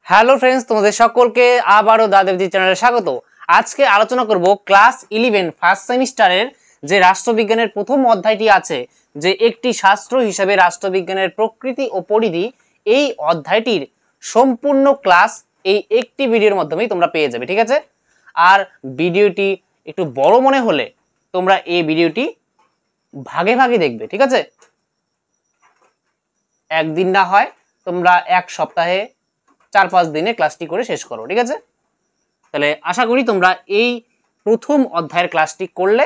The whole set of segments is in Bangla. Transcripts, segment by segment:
হ্যালো ফ্রেন্ডস, তোমাদের সকলকে আবারও দাদেবজি চ্যানেলে স্বাগত। আজকে আলোচনা করব ক্লাস 11 ফার্স্ট সেমিস্টারের যে রাষ্ট্রবিজ্ঞানের প্রথম অধ্যায়টি আছে, যে একটি শাস্ত্র হিসেবে রাষ্ট্রবিজ্ঞানের প্রকৃতি ও পরিধি। এই অধ্যায়টির সম্পূর্ণ ক্লাস এই একটি ভিডিওর মাধ্যমেই তোমরা পেয়ে যাবে, ঠিক আছে? আর ভিডিওটি একটু বড় মনে হলে তোমরা এই ভিডিওটি ভাগে ভাগে দেখবে, ঠিক আছে? একদিন না হয় তোমরা এক সপ্তাহে 4-5 দিনে ক্লাসটি করে শেষ করো, ঠিক আছে? তাহলে আশা করি তোমরা এই প্রথম অধ্যায়ের ক্লাসটি করলে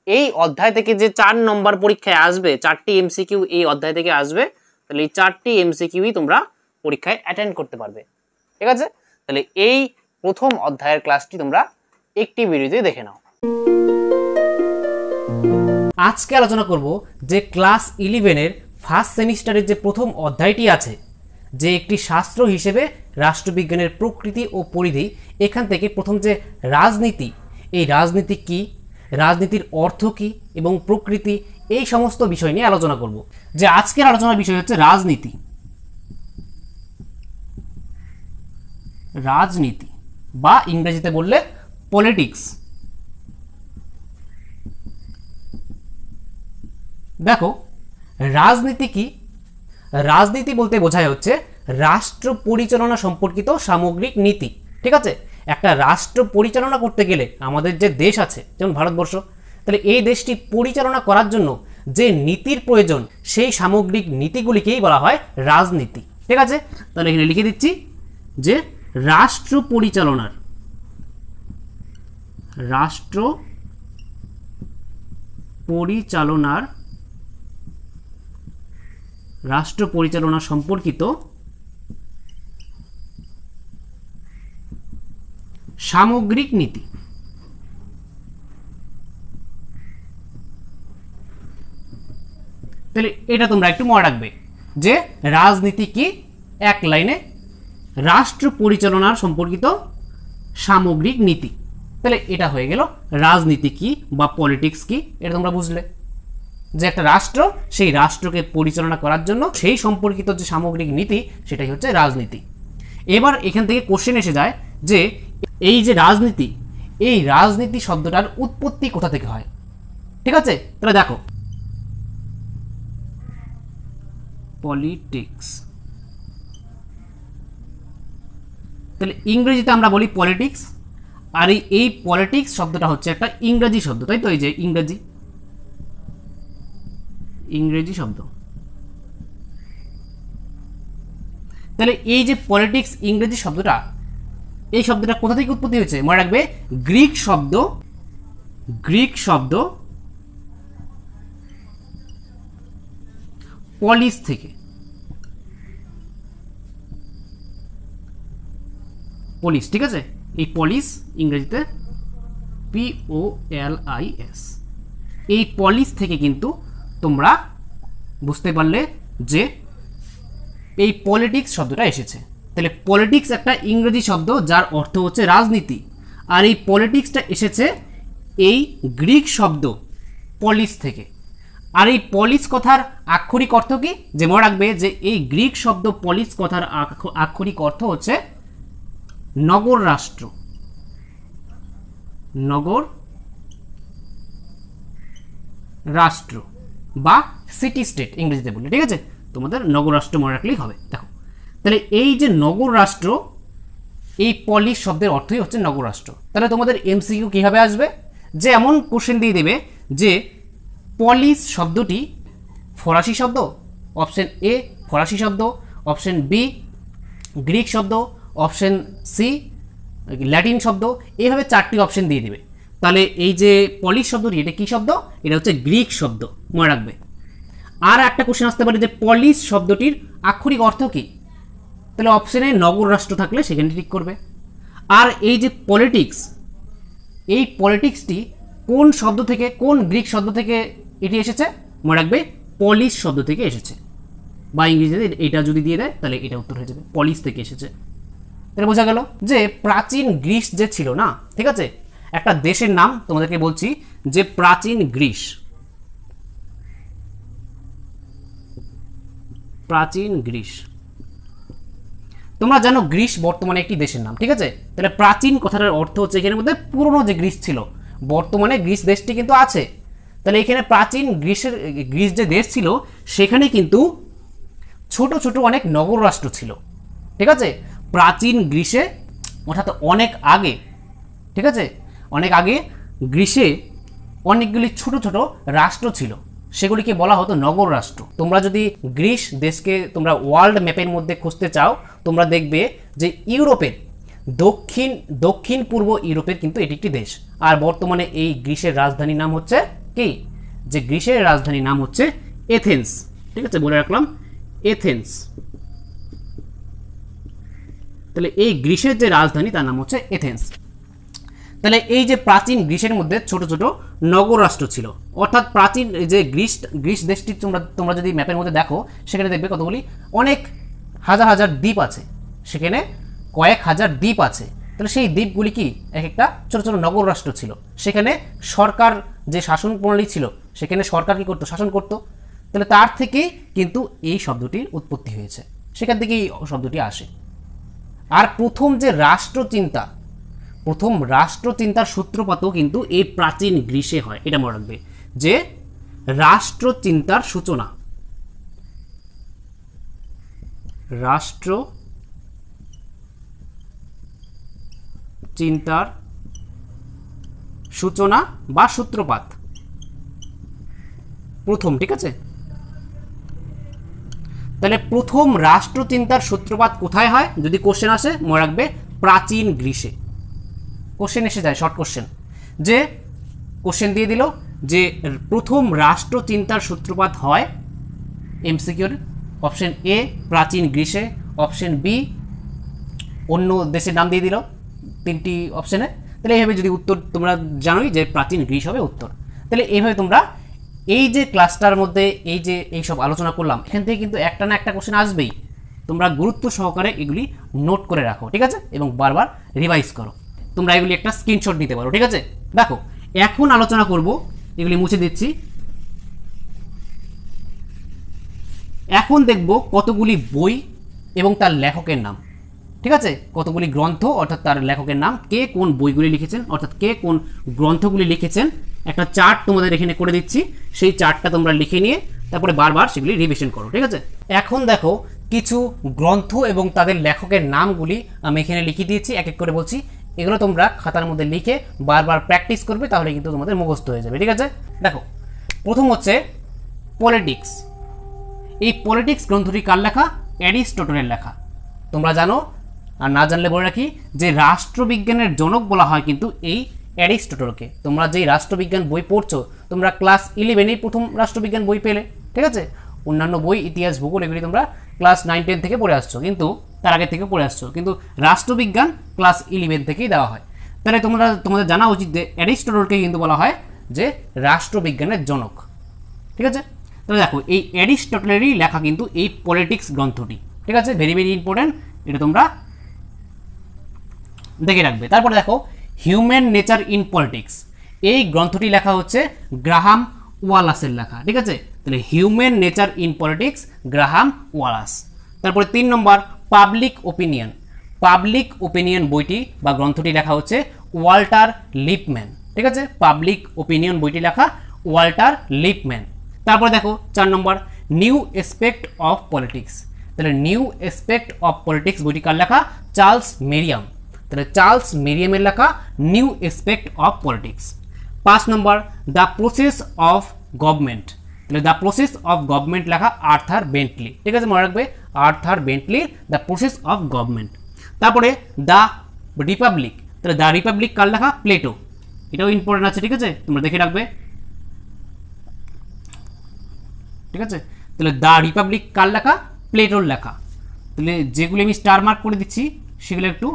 এই অধ্যায় থেকে যে 4 নম্বর পরীক্ষায় আসবে, 4টি এমসিকিউ এই অধ্যায় থেকে আসবে, তাহলে এই 4টি এমসিকিউই তোমরা পরীক্ষায় অ্যাটেন্ড করতে পারবে, ঠিক আছে? তাহলে এই প্রথম অধ্যায়ের ক্লাসটি তোমরা একটি ভিডিওতে দেখে নাও। আজকে আলোচনা করব যে ক্লাস 11-এর ফার্স্ট সেমিস্টারের যে প্রথম অধ্যায়টি আছে, যে একটি শাস্ত্র হিসেবে রাষ্ট্রবিজ্ঞানের প্রকৃতি ও পরিধি। এখান থেকে প্রথম যে রাজনীতি, এই রাজনীতি কি, রাজনীতির অর্থ কি এবং প্রকৃতি, এই সমস্ত বিষয় নিয়ে আলোচনা করব। যে আজকের আলোচনার বিষয় হচ্ছে রাজনীতি। রাজনীতি বা ইংরেজিতে বললে পলিটিক্স। দেখো, রাজনীতি কি? রাজনীতি বলতে বোঝায় হচ্ছে রাষ্ট্র পরিচালনা সম্পর্কিত সামগ্রিক নীতি, ঠিক আছে? একটা রাষ্ট্র পরিচালনা করতে গেলে আমাদের যে দেশ আছে, যেমন ভারতবর্ষ, তাহলে এই দেশটি পরিচালনা করার জন্য যে নীতির প্রয়োজন, সেই সামগ্রিক নীতিগুলিকেই বলা হয় রাজনীতি, ঠিক আছে? তাহলে এখানে লিখে দিচ্ছি যে রাষ্ট্র পরিচালনা সম্পর্কিত সামগ্রিক নীতি। তাহলে এটা তোমরা একটু মনে রাখবে যে রাজনীতি কি, এক লাইনে রাষ্ট্র পরিচালনার সম্পর্কিত সামগ্রিক নীতি। তাহলে এটা হয়ে গেল রাজনীতি কি বা পলিটিক্স কি, এটা তোমরা বুঝলে যে একটা রাষ্ট্র, সেই রাষ্ট্রকে পরিচালনা করার জন্য সেই সম্পর্কিত যে সামগ্রিক নীতি, সেটাই হচ্ছে রাজনীতি। এবার এখান থেকে কোশ্চেন এসে যায় যে এই যে রাজনীতি, এই রাজনীতি শব্দটার উৎপত্তি কোথা থেকে হয়, ঠিক আছে? তাহলে দেখো, পলিটিক্স, তাহলে ইংরেজিতে আমরা বলি পলিটিক্স, আর এই পলিটিক্স শব্দটা হচ্ছে একটা ইংরেজি শব্দ, তাই তো? এই যে ইংরেজি শব্দ। তাহলে এই যে পলিটিক্স ইংরেজি শব্দটা, এই শব্দটা কোথা থেকে উৎপত্তি হয়েছে? মনে রাখবে, গ্রিক শব্দ পলিস থেকে। পলিস, ঠিক আছে? এই পলিস ইংরেজিতে POLIS, এই পলিস থেকে কিন্তু তোমরা বুঝতে পারলে যে এই পলিটিক্স শব্দটা এসেছে। তাহলে পলিটিক্স একটা ইংরেজি শব্দ যার অর্থ হচ্ছে রাজনীতি, আর এই পলিটিক্সটা এসেছে এই গ্রিক শব্দ পলিস থেকে। আর এই পলিস কথার আক্ষরিক অর্থ কি? যে মনে রাখবে যে এই গ্রিক শব্দ পলিস কথার আক্ষরিক অর্থ হচ্ছে নগর রাষ্ট্র, বা সিটি স্টেট ইংরেজিতে বললে, ঠিক আছে? তোমাদের নগর রাষ্ট্র মনে রাখলেই হবে। দেখো, তাহলে এই যে নগর রাষ্ট্র, এই পলিস শব্দের অর্থই হচ্ছে নগর রাষ্ট্র। তাহলে তোমাদের এমসিকিউ কিভাবে আসবে? যে এমন কোশ্চেন দিয়ে দেবে যে পলিস শব্দটি ফরাসি শব্দ, অপশন এ ফরাসি শব্দ, অপশন বি গ্রিক শব্দ, অপশন সি ল্যাটিন শব্দ, এইভাবে 4টি অপশন দিয়ে দিবে। তাহলে এই যে পলিস শব্দটি, এটা কি শব্দ? এটা হচ্ছে গ্রিক শব্দ, মনে রাখবে। আর একটা কোশ্চেন আসতে পারে যে পলিস শব্দটির আক্ষরিক অর্থ কি? তাহলে অপশনে নগর রাষ্ট্র থাকলে সেখানে ঠিক করবে। আর এই যে পলিটিক্স, এই পলিটিক্সটি কোন শব্দ থেকে, কোন গ্রিক শব্দ থেকে এটি এসেছে? মনে রাখবে, পলিস শব্দ থেকে এসেছে, বা ইংরেজিতে এটা যদি দিয়ে দেয় তাহলে এটা উত্তর হয়ে যাবে, পলিস থেকে এসেছে। তাহলে বোঝা গেল যে প্রাচীন গ্রিস যে ছিল না, ঠিক আছে? একটা দেশের নাম তোমাদেরকে বলছি, যে প্রাচীন গ্রিস। প্রাচীন গ্রিস। তোমরা জানো গ্রিস বর্তমানে একটি দেশের নাম, ঠিক আছে। তাহলে প্রাচীন কথাটার অর্থ হচ্ছে এখানের মধ্যে পুরনো যে গ্রিস ছিল, বর্তমানে গ্রিস দেশটি কিন্তু আছে। তাহলে এখানে প্রাচীন গ্রিস যে দেশ ছিল সেখানে কিন্তু ছোট ছোট অনেক নগর রাষ্ট্র ছিল, ঠিক আছে। প্রাচীন গ্রিসে অর্থাৎ অনেক আগে, ঠিক আছে, অনেক আগে গ্রিসে অনেকগুলি ছোট ছোট রাষ্ট্র ছিল, সেগুলিকে বলা হতো নগর রাষ্ট্র। তোমরা যদি গ্রিস দেশকে তোমরা ওয়ার্ল্ড ম্যাপের মধ্যে খুঁজতে চাও, তোমরা দেখবে যে ইউরোপের দক্ষিণ পূর্ব ইউরোপের কিন্তু এটি একটি দেশ। আর বর্তমানে এই গ্রিসের রাজধানীর নাম হচ্ছে কি, যে গ্রিসের রাজধানীর নাম হচ্ছে এথেন্স, ঠিক আছে, বলে রাখলাম এথেন্স। তাহলে এই গ্রিসের যে রাজধানী তার নাম হচ্ছে এথেন্স। তাহলে এই যে প্রাচীন গ্রিসের মধ্যে ছোট ছোট নগর রাষ্ট্র ছিল, অর্থাৎ প্রাচীন যে গ্রিস দেশটি তোমরা যদি ম্যাপের মধ্যে দেখো, সেখানে দেখবে কতগুলি অনেক হাজার হাজার দ্বীপ আছে, সেখানে কয়েক হাজার দ্বীপ আছে। তাহলে সেই দ্বীপগুলি কি এক একটা ছোট ছোট নগর রাষ্ট্র ছিল। সেখানে সরকার যে শাসন প্রণালী ছিল, সেখানে সরকার কি করতো, শাসন করতো। তাহলে তার থেকেই কিন্তু এই শব্দটির উৎপত্তি হয়েছে, সেখান থেকেই এই শব্দটি আসে। আর প্রথম রাষ্ট্রচিন্তার সূত্রপাতও কিন্তু এই প্রাচীন গ্রিসে হয়, এটা মনে রাখবে যে রাষ্ট্রচিন্তার সূচনা, রাষ্ট্রচিন্তার সূচনা বা সূত্রপাত প্রথম, ঠিক আছে। তাহলে প্রথম রাষ্ট্রচিন্তার সূত্রপাত কোথায় হয়, যদি কোশ্চেন আসে মনে রাখবে প্রাচীন গ্রিসে। কোশ্চেন এসে যায়, শর্ট কোশ্চেন, যে কোশ্চেন দিয়ে দিল যে প্রথম রাষ্ট্রচিন্তার সূত্রপাত হয় এমসিকিউর অপশন এ প্রাচীন গ্রিসে, অপশন বি অন্য দেশের নাম দিয়ে দিল তিনটি অপশনে। তাহলে এইভাবে যদি উত্তর তোমরা জানোই যে প্রাচীন গ্রিস হবে উত্তর। তাহলে এইভাবে তোমরা এই যে ক্লাসটার মধ্যে এই যে এইসব আলোচনা করলাম, এখান থেকে কিন্তু একটা না একটা কোশ্চেন আসবেই। তোমরা গুরুত্ব সহকারে এগুলি নোট করে রাখো, ঠিক আছে, এবং বারবার রিভাইজ করো। তোমরা এগুলি একটা স্ক্রিনশট নিতে পারো, ঠিক আছে। দেখো এখন আলোচনা করব, এগুলি মুছে দিচ্ছি। এখন দেখব কতগুলি বই এবং তার লেখকের নাম, ঠিক আছে, কতগুলি গ্রন্থ অর্থাৎ তার লেখকের নাম, কে কোন বইগুলি লিখেছেন অর্থাৎ কে কোন গ্রন্থগুলি লিখেছেন। একটা চার্ট তোমাদের এখানে করে দিচ্ছি, সেই চার্টটা তোমরা লিখে নিয়ে তারপরে বারবার সেগুলি রিভিশন করো, ঠিক আছে। এখন দেখো কিছু গ্রন্থ এবং তাদের লেখকের নামগুলি আমি এখানে লিখে দিয়েছি, এক এক করে বলছি। এগুলো তোমরা খাতার মধ্যে লিখে বারবার প্র্যাকটিস করবে, তাহলে কিন্তু তোমাদের মুখস্থ হয়ে যাবে, ঠিক আছে। দেখো প্রথম হচ্ছে পলিটিক্স। এই পলিটিক্স গ্রন্থটি কার লেখা, অ্যারিস্টটলের লেখা। তোমরা জানো, আর না জানলে বলে রাখি যে রাষ্ট্রবিজ্ঞানের জনক বলা হয় কিন্তু এই অ্যারিস্টটলকে। তোমরা যেই রাষ্ট্রবিজ্ঞান বই পড়ছো, তোমরা ক্লাস 11এই প্রথম রাষ্ট্রবিজ্ঞান বই পেলে, ঠিক আছে। অন্যান্য বই ইতিহাস ভূগোল এগুলি তোমরা ক্লাস 9-10 থেকে পড়ে আসছো, কিন্তু তার আগে থেকে পড়ে আসছো, কিন্তু রাষ্ট্রবিজ্ঞান ক্লাস 11 থেকেই দেওয়া হয়। তাহলে তোমাদের জানা উচিত যে অ্যারিস্টটলকে কিন্তু বলা হয় যে রাষ্ট্রবিজ্ঞানের জনক, ঠিক আছে। তাহলে দেখো এই অ্যারিস্টটলেরই লেখা কিন্তু এই পলিটিক্স গ্রন্থটি, ঠিক আছে, ভেরি ভেরি ইম্পর্টেন্ট, এটা তোমরা দেখে রাখবে। তারপরে দেখো হিউম্যান নেচার ইন পলিটিক্স, এই গ্রন্থটি লেখা হচ্ছে গ্রাহাম ওয়ালাসের লেখা, ঠিক আছে। তাহলে human nature in politics Graham Wallas. তারপরে 3 নম্বর পাবলিক ওপিনিয়ন বইটি বা গ্রন্থটি লেখা হচ্ছে ওয়াল্টার লিপম্যান, ঠিক আছে। পাবলিক ওপিনিয়ন বইটি লেখা ওয়াল্টার লিপম্যান। তারপরে দেখো 4 নম্বর নিউ এসপেক্ট অফ পলিটিক্স। তাহলে নিউ এসপেক্ট অফ পলিটিক্স বইটি কার লেখা, চার্লস মেরিয়াম। তাহলে চার্লস মেরিয়ামের লেখা নিউ এসপেক্ট অফ পলিটিক্স। 5 নম্বর দ্য প্রসেস অফ গভর্নমেন্ট। তাহলে দ্য প্রসেস অফ গভর্নমেন্ট লেখা আর্থার বেন্টলি, ঠিক আছে, মনে রাখবে আর্থার বেন্টলির দ্য প্রসেস অফ গভর্নমেন্ট। তারপরে দ্য রিপাবলিক, তাহলে দ্য রিপাবলিক কার লেখা, প্লেটো। এটাও ইম্পর্টেন্ট আছে, ঠিক আছে, তোমরা দেখে রাখবে, ঠিক আছে। তাহলে দ্য রিপাবলিক কার লেখা, প্লেটোর লেখা। তাহলে যেগুলি আমি স্টার মার্ক করে দিচ্ছি সেগুলো একটু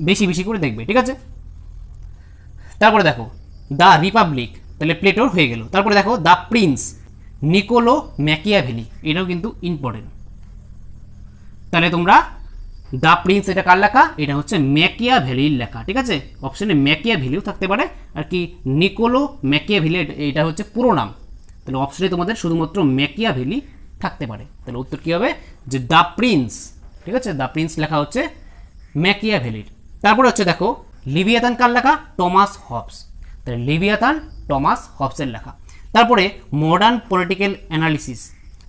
বেশি বেশি করে দেখবে, ঠিক আছে। তারপরে দেখো দ্য রিপাবলিক, তাহলে প্লেটোর হয়ে গেল। তারপরে দেখো দ্য প্রিন্স, নিকোলো ম্যাকিয়াভেলি, এটাও কিন্তু ইম্পর্টেন্ট। তাহলে তোমরা দ্য প্রিন্স এটা কার লেখা, এটা হচ্ছে ম্যাকিয়াভেলির লেখা, ঠিক আছে। অপশনে ম্যাকিয়াভেলিও থাকতে পারে, আর কি নিকোলো ম্যাকিয়াভেলি এটা হচ্ছে পুরো নাম। তাহলে অপশনে তোমাদের শুধুমাত্র ম্যাকিয়াভেলি থাকতে পারে। তাহলে উত্তর কী হবে, যে দ্য প্রিন্স ঠিক আছে, দ্য প্রিন্স লেখা হচ্ছে ম্যাকিয়াভেলির। তারপরে হচ্ছে দেখো লিভিয়াথান কার লেখা? Thomas Hobbes. তাহলে লিভিয়াথান টমাস হবসের লেখা। তারপরে মডার্ন পলিটিক্যাল অ্যানালিসিস,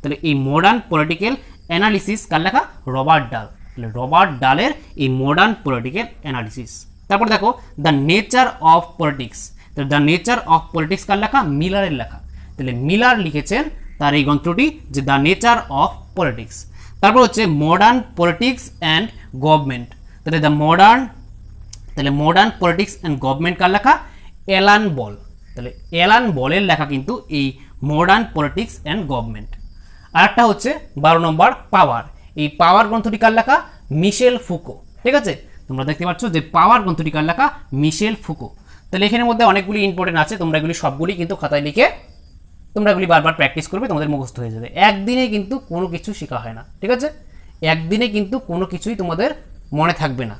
তাহলে এই মডার্ন পলিটিক্যাল অ্যানালিসিস কার লেখা? রবার্ট ডাল। তাহলে রবার্ট ডালের এই মডার্ন পলিটিক্যাল অ্যানালিসিস। তারপর দেখো দ্য নেচার অফ পলিটিক্স, তাহলে দ্য নেচার অফ পলিটিক্স কার লেখা? মিলারের লেখা। তাহলে মিলার লিখেছেন তার এই গ্রন্থটি যে দ্য নেচার অফ পলিটিক্স। তারপর হচ্ছে মডার্ন পলিটিক্স অ্যান্ড গভর্নমেন্ট, তাহলে the modern politics and government কার লেখা? Alan Ball. তাহলে অ্যালান বলের লেখা কিন্তু এই মডার্ন পলিটিক্স অ্যান্ড গভর্নমেন্ট। আর একটা হচ্ছে 12 নম্বর পাওয়ার, এই পাওয়ার গ্রন্থটি কার লেখা? মিশেল ফুকো। ঠিক আছে, তোমরা দেখতে পাচ্ছ যে পাওয়ার গ্রন্থটি কার লেখা? মিশেল ফুকো। তাহলে এখানের মধ্যে অনেকগুলি ইম্পর্টেন্ট আছে, তোমরা এগুলি সবগুলি কিন্তু খাতায় লিখে তোমরা এগুলি বারবার প্র্যাকটিস করবে, তোমাদের মুখস্থ হয়ে যাবে। একদিনে কিন্তু কোনো কিছু শেখা হয় না, ঠিক আছে, একদিনে কিন্তু কোনো কিছুই তোমাদের মনে থাকবে না।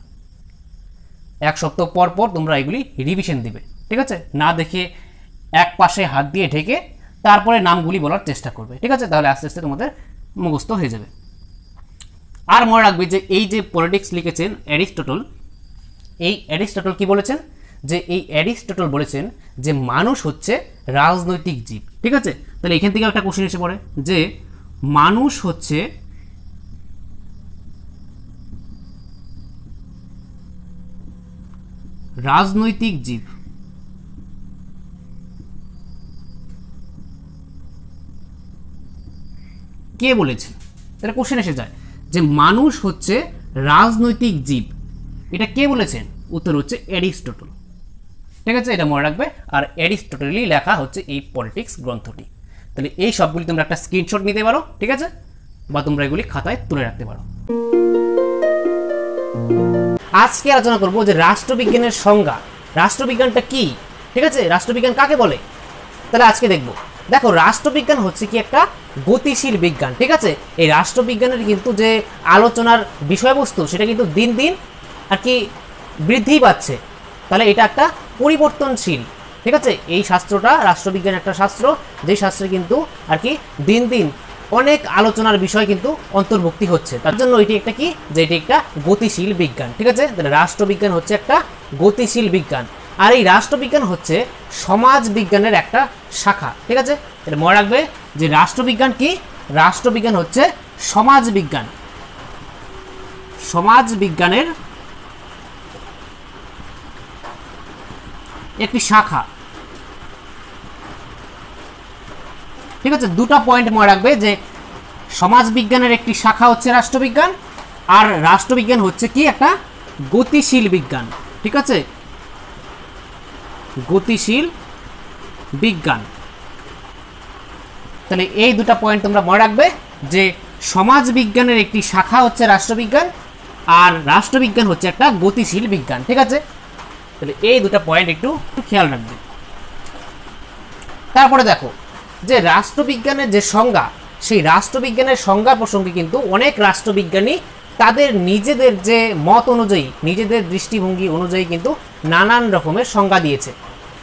এক সপ্তাহ পর পর তোমরা এগুলি রিভিশন দিবে, ঠিক আছে, না দেখে এক পাশে হাত দিয়ে ঢেকে তারপরে নামগুলি বলার চেষ্টা করবে, ঠিক আছে, তাহলে আস্তে আস্তে তোমাদের মুখস্থ হয়ে যাবে। আর মনে রাখবে যে এই যে পলিটিক্স লিখেছেন অ্যারিস্টটল, এই অ্যারিস্টটল কি বলেছেন? যে এই অ্যারিস্টটল বলেছেন যে মানুষ হচ্ছে রাজনৈতিক জীব, ঠিক আছে। তাহলে এখান থেকে একটা কোশ্চেন এসে পড়ে যে মানুষ হচ্ছে রাজনৈতিক জীব, কে বলেছেন? তাহলে কোশ্চেন এসে যায় যে মানুষ হচ্ছে রাজনৈতিক জীব, এটা কে বলেছেন? উত্তর হচ্ছে অ্যারিস্টটল, ঠিক আছে, এটা মনে রাখবে। আর অ্যারিস্টটলই লেখা হচ্ছে এই পলিটিক্স গ্রন্থটি। তাহলে এই সবগুলি তোমরা একটা স্ক্রিনশট নিতে পারো, ঠিক আছে, বা তোমরা এগুলি খাতায় তুলে রাখতে পারো। আজকে আলোচনা করব যে রাষ্ট্রবিজ্ঞানের সংজ্ঞা, রাষ্ট্রবিজ্ঞানটা কি, ঠিক আছে, রাষ্ট্রবিজ্ঞান কাকে বলে। তাহলে আজকে দেখো রাষ্ট্রবিজ্ঞান হচ্ছে কি একটা গতিশীল বিজ্ঞান, ঠিক আছে। এই রাষ্ট্রবিজ্ঞানের কিন্তু যে আলোচনার বিষয়বস্তু সেটা কিন্তু দিন দিন আর কি বৃদ্ধি পাচ্ছে, তাহলে এটা একটা পরিবর্তনশীল, ঠিক আছে। এই শাস্ত্রটা রাষ্ট্রবিজ্ঞান একটা শাস্ত্র, যে শাস্ত্রে কিন্তু আর কি দিন দিন অনেক আলোচনার বিষয় কিন্তু অন্তর্ভুক্তি হচ্ছে, তার জন্য এটি একটা কি, যে এটি একটা গতিশীল বিজ্ঞান, ঠিক আছে। তাহলে রাষ্ট্রবিজ্ঞান হচ্ছে একটা গতিশীল বিজ্ঞান, আর এই রাষ্ট্রবিজ্ঞান হচ্ছে সমাজ বিজ্ঞানের একটা শাখা, ঠিক আছে। এটা মনে রাখবে যে রাষ্ট্রবিজ্ঞান কি, রাষ্ট্রবিজ্ঞান হচ্ছে সমাজ বিজ্ঞান, সমাজ বিজ্ঞানের একটি শাখা, ঠিক আছে। দুটো পয়েন্ট মনে রাখবে যে সমাজ বিজ্ঞানের একটি শাখা হচ্ছে রাষ্ট্রবিজ্ঞান, আর রাষ্ট্রবিজ্ঞান হচ্ছে কি একটা গতিশীল বিজ্ঞান, ঠিক আছে, গতিশীল বিজ্ঞান। তাহলে এই দুটো পয়েন্ট তোমরা মনে রাখবে যে সমাজ বিজ্ঞানের একটি শাখা হচ্ছে রাষ্ট্রবিজ্ঞান, আর রাষ্ট্রবিজ্ঞান হচ্ছে একটা গতিশীল বিজ্ঞান, ঠিক আছে। তাহলে এই দুটো পয়েন্ট একটু খেয়াল রাখবে। তারপরে দেখো যে রাষ্ট্রবিজ্ঞানের যে সংজ্ঞা, সেই রাষ্ট্রবিজ্ঞানের সংজ্ঞা প্রসঙ্গে কিন্তু অনেক রাষ্ট্রবিজ্ঞানী তাদের নিজেদের যে মত অনুযায়ী, নিজেদের দৃষ্টিভঙ্গি অনুযায়ী কিন্তু নানান রকমের সংজ্ঞা দিয়েছে।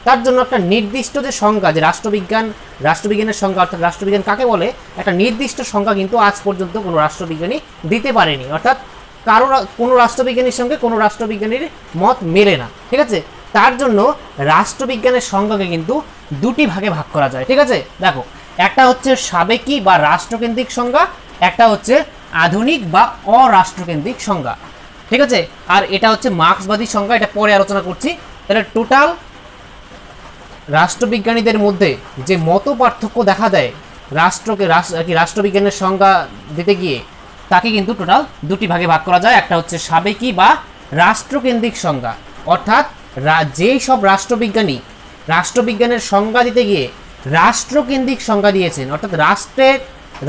তার জন্য একটা নির্দিষ্ট যে সংজ্ঞা, যে রাষ্ট্রবিজ্ঞানের সংজ্ঞা, অর্থাৎ রাষ্ট্রবিজ্ঞান কাকে বলে, একটা নির্দিষ্ট সংজ্ঞা কিন্তু আজ পর্যন্ত কোনো রাষ্ট্রবিজ্ঞানী দিতে পারেনি, অর্থাৎ কোনো রাষ্ট্রবিজ্ঞানীর সঙ্গে কোনো রাষ্ট্রবিজ্ঞানীর মত মেলে না, ঠিক আছে। তার জন্য রাষ্ট্রবিজ্ঞানের সংজ্ঞাকে কিন্তু দুটি ভাগে ভাগ করা যায়, ঠিক আছে। দেখো একটা হচ্ছে সাবেকি বা রাষ্ট্রকেন্দ্রিক সংজ্ঞা, একটা হচ্ছে আধুনিক বা অরাষ্ট্রকেন্দ্রিক সংজ্ঞা, ঠিক আছে। আর এটা হচ্ছে মার্ক্সবাদী সংজ্ঞা, এটা পরে আলোচনা করছি। তাহলে টোটাল রাষ্ট্রবিজ্ঞানীদের মধ্যে যে মত পার্থক্য দেখা দেয় রাষ্ট্রবিজ্ঞানের সংজ্ঞা দিতে গিয়ে, তাকে কিন্তু টোটাল দুটি ভাগে ভাগ করা যায়। একটা হচ্ছে সাবেকি বা রাষ্ট্রকেন্দ্রিক সংজ্ঞা, অর্থাৎ যেই সব রাষ্ট্রবিজ্ঞানী রাষ্ট্রবিজ্ঞানের সংজ্ঞা দিতে গিয়ে রাষ্ট্রকেন্দ্রিক সংজ্ঞা দিয়েছেন, অর্থাৎ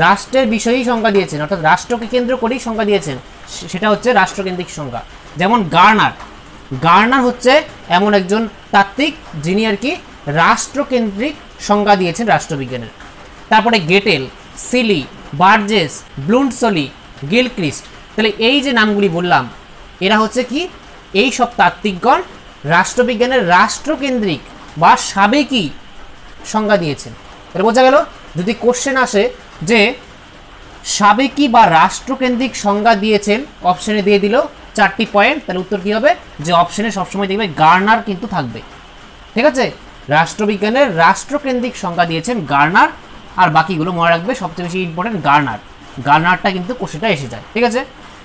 রাষ্ট্রের বিষয়েই সংজ্ঞা দিয়েছেন, অর্থাৎ রাষ্ট্রকে কেন্দ্র করেই সংজ্ঞা দিয়েছেন, সেটা হচ্ছে রাষ্ট্রকেন্দ্রিক সংজ্ঞা। যেমন গার্নার হচ্ছে এমন একজন তাত্ত্বিক যিনি আর কি রাষ্ট্রকেন্দ্রিক সংজ্ঞা দিয়েছেন রাষ্ট্রবিজ্ঞানের। তারপরে গেটেল, সিলি, বার্জেস, ব্লুন্টসলি, গিলক্রিস্ট, তাহলে এই যে নামগুলি বললাম, এরা হচ্ছে কি, এই সব তাত্ত্বিকগণ রাষ্ট্রবিজ্ঞানের রাষ্ট্রকেন্দ্রিক বা সাবেকি সংজ্ঞা দিয়েছেন। তাহলে বোঝা গেল, যদি কোশ্চেন আসে যে সাবেকি বা রাষ্ট্রকেন্দ্রিক সংজ্ঞা দিয়েছেন, অপশনে দিয়ে দিল 4টি পয়েন্ট, তাহলে উত্তর কি হবে যে অপশনে সবসময় দেখবে গার্নার কিন্তু থাকবে। ঠিক আছে, রাষ্ট্রবিজ্ঞানের রাষ্ট্রকেন্দ্রিক সংজ্ঞা দিয়েছেন গার্নার, আর বাকিগুলো মনে রাখবে, সবচেয়ে বেশি ইম্পর্টেন্ট গার্নার। গার্নারটা কিন্তু কোশ্চেনটা এসে যায়। ঠিক আছে,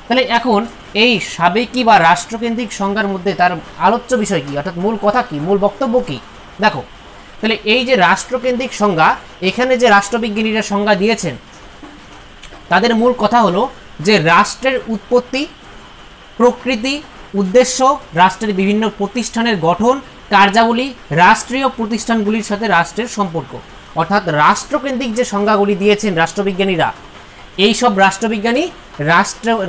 তাহলে এখন এই সাবেকি বা রাষ্ট্রকেন্দ্রিক সংজ্ঞার মধ্যে তার আলোচ্য বিষয় কি, অর্থাৎ মূল কথা কি, মূল বক্তব্য কি, দেখো। তাহলে এই যে রাষ্ট্রকেন্দ্রিক সংজ্ঞা, এখানে যে রাষ্ট্রবিজ্ঞানীরা সংজ্ঞা দিয়েছেন তাদের মূল কথা হলো যে রাষ্ট্রের উৎপত্তি, প্রকৃতি, উদ্দেশ্য, রাষ্ট্রের বিভিন্ন প্রতিষ্ঠানের গঠন, কার্যাবলী, রাষ্ট্রীয় প্রতিষ্ঠানগুলির সাথে রাষ্ট্রের সম্পর্ক। অর্থাৎ রাষ্ট্রকেন্দ্রিক যে সংজ্ঞাগুলি দিয়েছেন রাষ্ট্রবিজ্ঞানীরা, এই সব রাষ্ট্রবিজ্ঞানী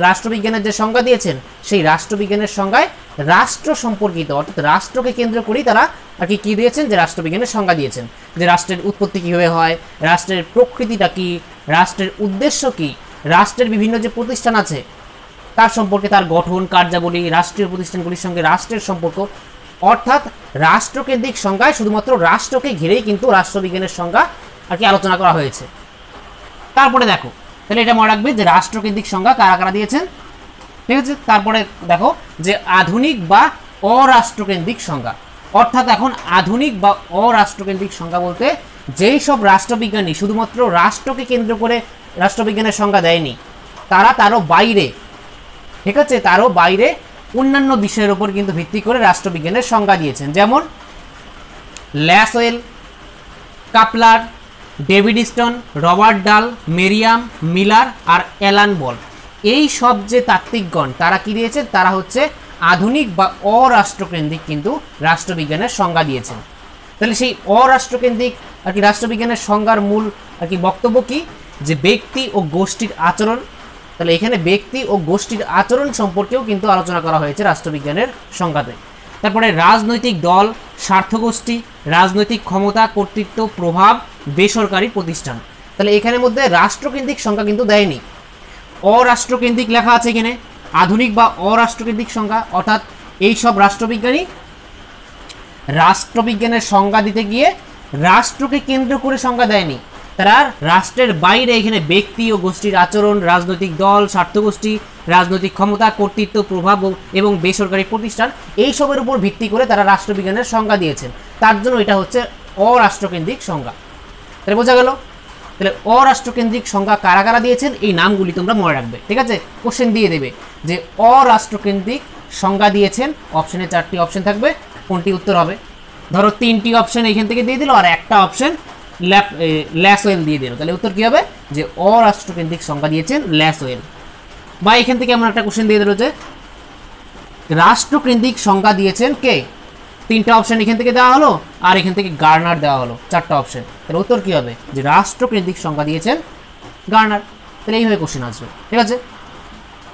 রাষ্ট্রবিজ্ঞানের যে সংজ্ঞা দিয়েছেন সেই রাষ্ট্রবিজ্ঞানের সংজ্ঞায় রাষ্ট্র সম্পর্কিত, অর্থাৎ রাষ্ট্রকে কেন্দ্র করেই তারা আর কি দিয়েছেন, যে রাষ্ট্রবিজ্ঞানের সংজ্ঞা দিয়েছেন, যে রাষ্ট্রের উৎপত্তি কীভাবে হয়, রাষ্ট্রের প্রকৃতিটা কি, রাষ্ট্রের উদ্দেশ্য কি, রাষ্ট্রের বিভিন্ন যে প্রতিষ্ঠান আছে তার সম্পর্কে, তার গঠন, কার্যাবলী, রাষ্ট্রীয় প্রতিষ্ঠানগুলির সঙ্গে রাষ্ট্রের সম্পর্ক। অর্থাৎ রাষ্ট্রকেন্দ্রিক সংজ্ঞায় শুধুমাত্র রাষ্ট্রকে ঘিরেই কিন্তু রাষ্ট্রবিজ্ঞানের সংজ্ঞা আর কি আলোচনা করা হয়েছে। তারপরে দেখো, তাহলে এটা মনে রাখবে যে রাষ্ট্রকেন্দ্রিক সংজ্ঞা কারা কারা দিয়েছেন। ঠিক আছে, তারপরে দেখো যে আধুনিক বা অরাষ্ট্রকেন্দ্রিক সংজ্ঞা। অর্থাৎ এখন আধুনিক বা অরাষ্ট্রকেন্দ্রিক সংজ্ঞা বলতে যেই সব রাষ্ট্রবিজ্ঞানী শুধুমাত্র রাষ্ট্রকে কেন্দ্র করে রাষ্ট্রবিজ্ঞানের সংজ্ঞা দেয়নি, তারা তারও বাইরে, ঠিক আছে, তারও বাইরে অন্যান্য বিষয়ের উপর কিন্তু ভিত্তি করে রাষ্ট্রবিজ্ঞানের সংজ্ঞা দিয়েছেন। যেমন ল্যাসওয়েল, কাপলার, ডেভিড স্টোন, রবার্ট ডাল, মেরিয়াম, মিলার আর অ্যালান বল, এই সব যে তাত্ত্বিকগণ তারা কি দিয়েছেন, তারা হচ্ছে আধুনিক বা অরাষ্ট্রকেন্দ্রিক কিন্তু রাষ্ট্রবিজ্ঞানের সংজ্ঞা দিয়েছেন। তাহলে সেই অরাষ্ট্রকেন্দ্রিক আর কি রাষ্ট্রবিজ্ঞানের সংজ্ঞার মূল আর কি বক্তব্য কি, যে ব্যক্তি ও গোষ্ঠীর আচরণ। তাহলে এখানে ব্যক্তি ও গোষ্ঠীর আচরণ সম্পর্কেও কিন্তু আলোচনা করা হয়েছে রাষ্ট্রবিজ্ঞানের সংজ্ঞাতে। তারপরে রাজনৈতিক দল, স্বার্থগোষ্ঠী, রাজনৈতিক ক্ষমতা, কর্তৃত্ব, প্রভাব, বেসরকারি প্রতিষ্ঠান। তাহলে এখানের মধ্যে রাষ্ট্রকেন্দ্রিক সংজ্ঞা কিন্তু দেয়নি, অরাষ্ট্রকেন্দ্রিক লেখা আছে এখানে, আধুনিক বা অরাষ্ট্রকেন্দ্রিক সংজ্ঞা। অর্থাৎ এই সব রাষ্ট্রবিজ্ঞানী রাষ্ট্রবিজ্ঞানের সংজ্ঞা দিতে গিয়ে রাষ্ট্রকে কেন্দ্র করে সংজ্ঞা দেয়নি, তারা রাষ্ট্রের বাইরে এখানে ব্যক্তি ও গোষ্ঠীর আচরণ, রাজনৈতিক দল, স্বার্থগোষ্ঠী, রাজনৈতিক ক্ষমতা, কর্তৃত্ব, প্রভাব এবং বেসরকারি প্রতিষ্ঠান, এইসবের উপর ভিত্তি করে তারা রাষ্ট্রবিজ্ঞানের সংজ্ঞা দিয়েছেন। তার জন্য এটা হচ্ছে অরাষ্ট্রকেন্দ্রিক সংজ্ঞা। তাহলে বোঝা গেল। তাহলে অরাষ্ট্রকেন্দ্রিক সংজ্ঞা কারা কারা দিয়েছেন এই নামগুলি তোমরা মনে রাখবে। ঠিক আছে, কোশ্চেন দিয়ে দেবে যে অরাষ্ট্রকেন্দ্রিক সংজ্ঞা দিয়েছেন, অপশনে 4টি অপশন থাকবে, কোনটি উত্তর হবে। ধরো 3টি অপশন এখান থেকে দিয়ে দিল আর একটা অপশন ল্যাসওয়েল দিয়ে দিল, তাহলে উত্তর কি হবে যে অরাষ্ট্রকেন্দ্রিক সংজ্ঞা দিয়েছেন ল্যাসওয়েল। বা এখান থেকে এমন একটা কোশ্চেন দিয়ে দিল যে রাষ্ট্রকেন্দ্রিক সংজ্ঞা দিয়েছেন কে, 3টা অপশন এখান থেকে দেওয়া হলো আর এখান থেকে গার্নার দেওয়া হলো, 4টা অপশন, তাহলে উত্তর কি হবে যে রাষ্ট্রকেন্দ্রিক সংজ্ঞা দিয়েছেন গার্নার। তাহলে এইভাবে কোশ্চেন আসবে। ঠিক আছে,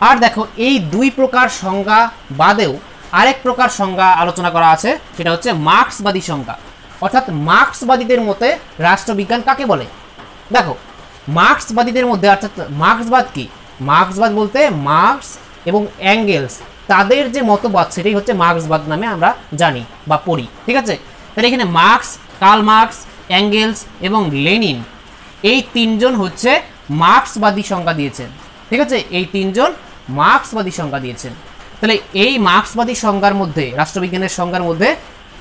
আর দেখো এই 2 প্রকার সংজ্ঞা বাদেও আরেক প্রকার সংজ্ঞা আলোচনা করা আছে, সেটা হচ্ছে মার্ক্সবাদী সংজ্ঞা। অর্থাৎ মার্ক্সবাদীদের মতে রাষ্ট্রবিজ্ঞান কাকে বলে। দেখো মার্ক্সবাদীদের মধ্যে, অর্থাৎ মার্ক্সবাদ কি, মার্ক্সবাদ বলতে মার্ক্স এবং অ্যাঙ্গেলস তাদের যে মতবাদ সেটাই হচ্ছে মার্ক্সবাদ নামে আমরা জানি বা পড়ি। ঠিক আছে, তাহলে এখানে মার্ক্স, কার্ল মার্ক্স, অ্যাঙ্গেলস এবং লেনিন এই 3জন হচ্ছে মার্ক্সবাদী সংজ্ঞা দিয়েছেন। ঠিক আছে, এই 3জন মার্ক্সবাদী সংজ্ঞা দিয়েছেন। তাহলে এই মার্ক্সবাদী সংজ্ঞার মধ্যে, রাষ্ট্রবিজ্ঞানের সংজ্ঞার মধ্যে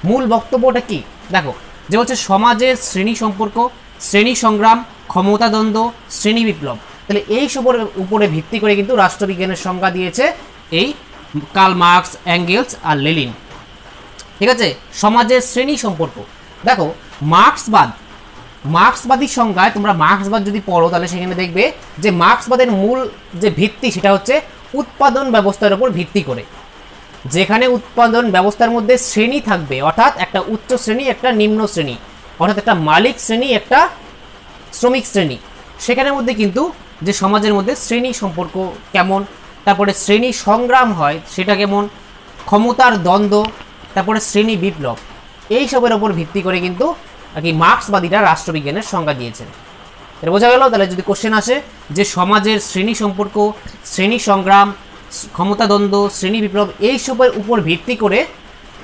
মূল বক্তব্যটা কি, দেখো যে হচ্ছে সমাজের শ্রেণী সম্পর্ক, শ্রেণী সংগ্রাম, ক্ষমতাদ্বন্দ্ব, শ্রেণী বিপ্লব। তাহলে এই সবের উপরে ভিত্তি করে কিন্তু রাষ্ট্রবিজ্ঞানের সংজ্ঞা দিয়েছে এই কার্ল মার্ক্স, অ্যাঙ্গেলস আর লেনিন। ঠিক আছে, সমাজের শ্রেণী সম্পর্ক। দেখো মার্ক্সবাদী সংজ্ঞায় তোমরা মার্ক্সবাদ যদি পড়ো তাহলে সেখানে দেখবে যে মার্ক্সবাদের মূল যে ভিত্তি সেটা হচ্ছে উৎপাদন ব্যবস্থার উপর ভিত্তি করে, যেখানে উৎপাদন ব্যবস্থার মধ্যে শ্রেণী থাকবে, অর্থাৎ একটা উচ্চ শ্রেণী, একটা নিম্ন শ্রেণী, অর্থাৎ একটা মালিক শ্রেণী, একটা শ্রমিক শ্রেণী। সেখানের মধ্যে কিন্তু যে সমাজের মধ্যে শ্রেণী সম্পর্ক কেমন, তারপরে শ্রেণী সংগ্রাম হয় সেটা কেমন, ক্ষমতার দ্বন্দ্ব, তারপরে শ্রেণী বিপ্লব, এই সবের ওপর ভিত্তি করে কিন্তু আর কি মার্ক্সবাদীরা রাষ্ট্রবিজ্ঞানের সংজ্ঞা দিয়েছেন। এটা বোঝা গেল। তাহলে যদি কোশ্চেন আসে যে সমাজের শ্রেণী সম্পর্ক, শ্রেণী সংগ্রাম, ক্ষমতাদ্বন্দ্ব, শ্রেণী বিপ্লব এই সবের উপর ভিত্তি করে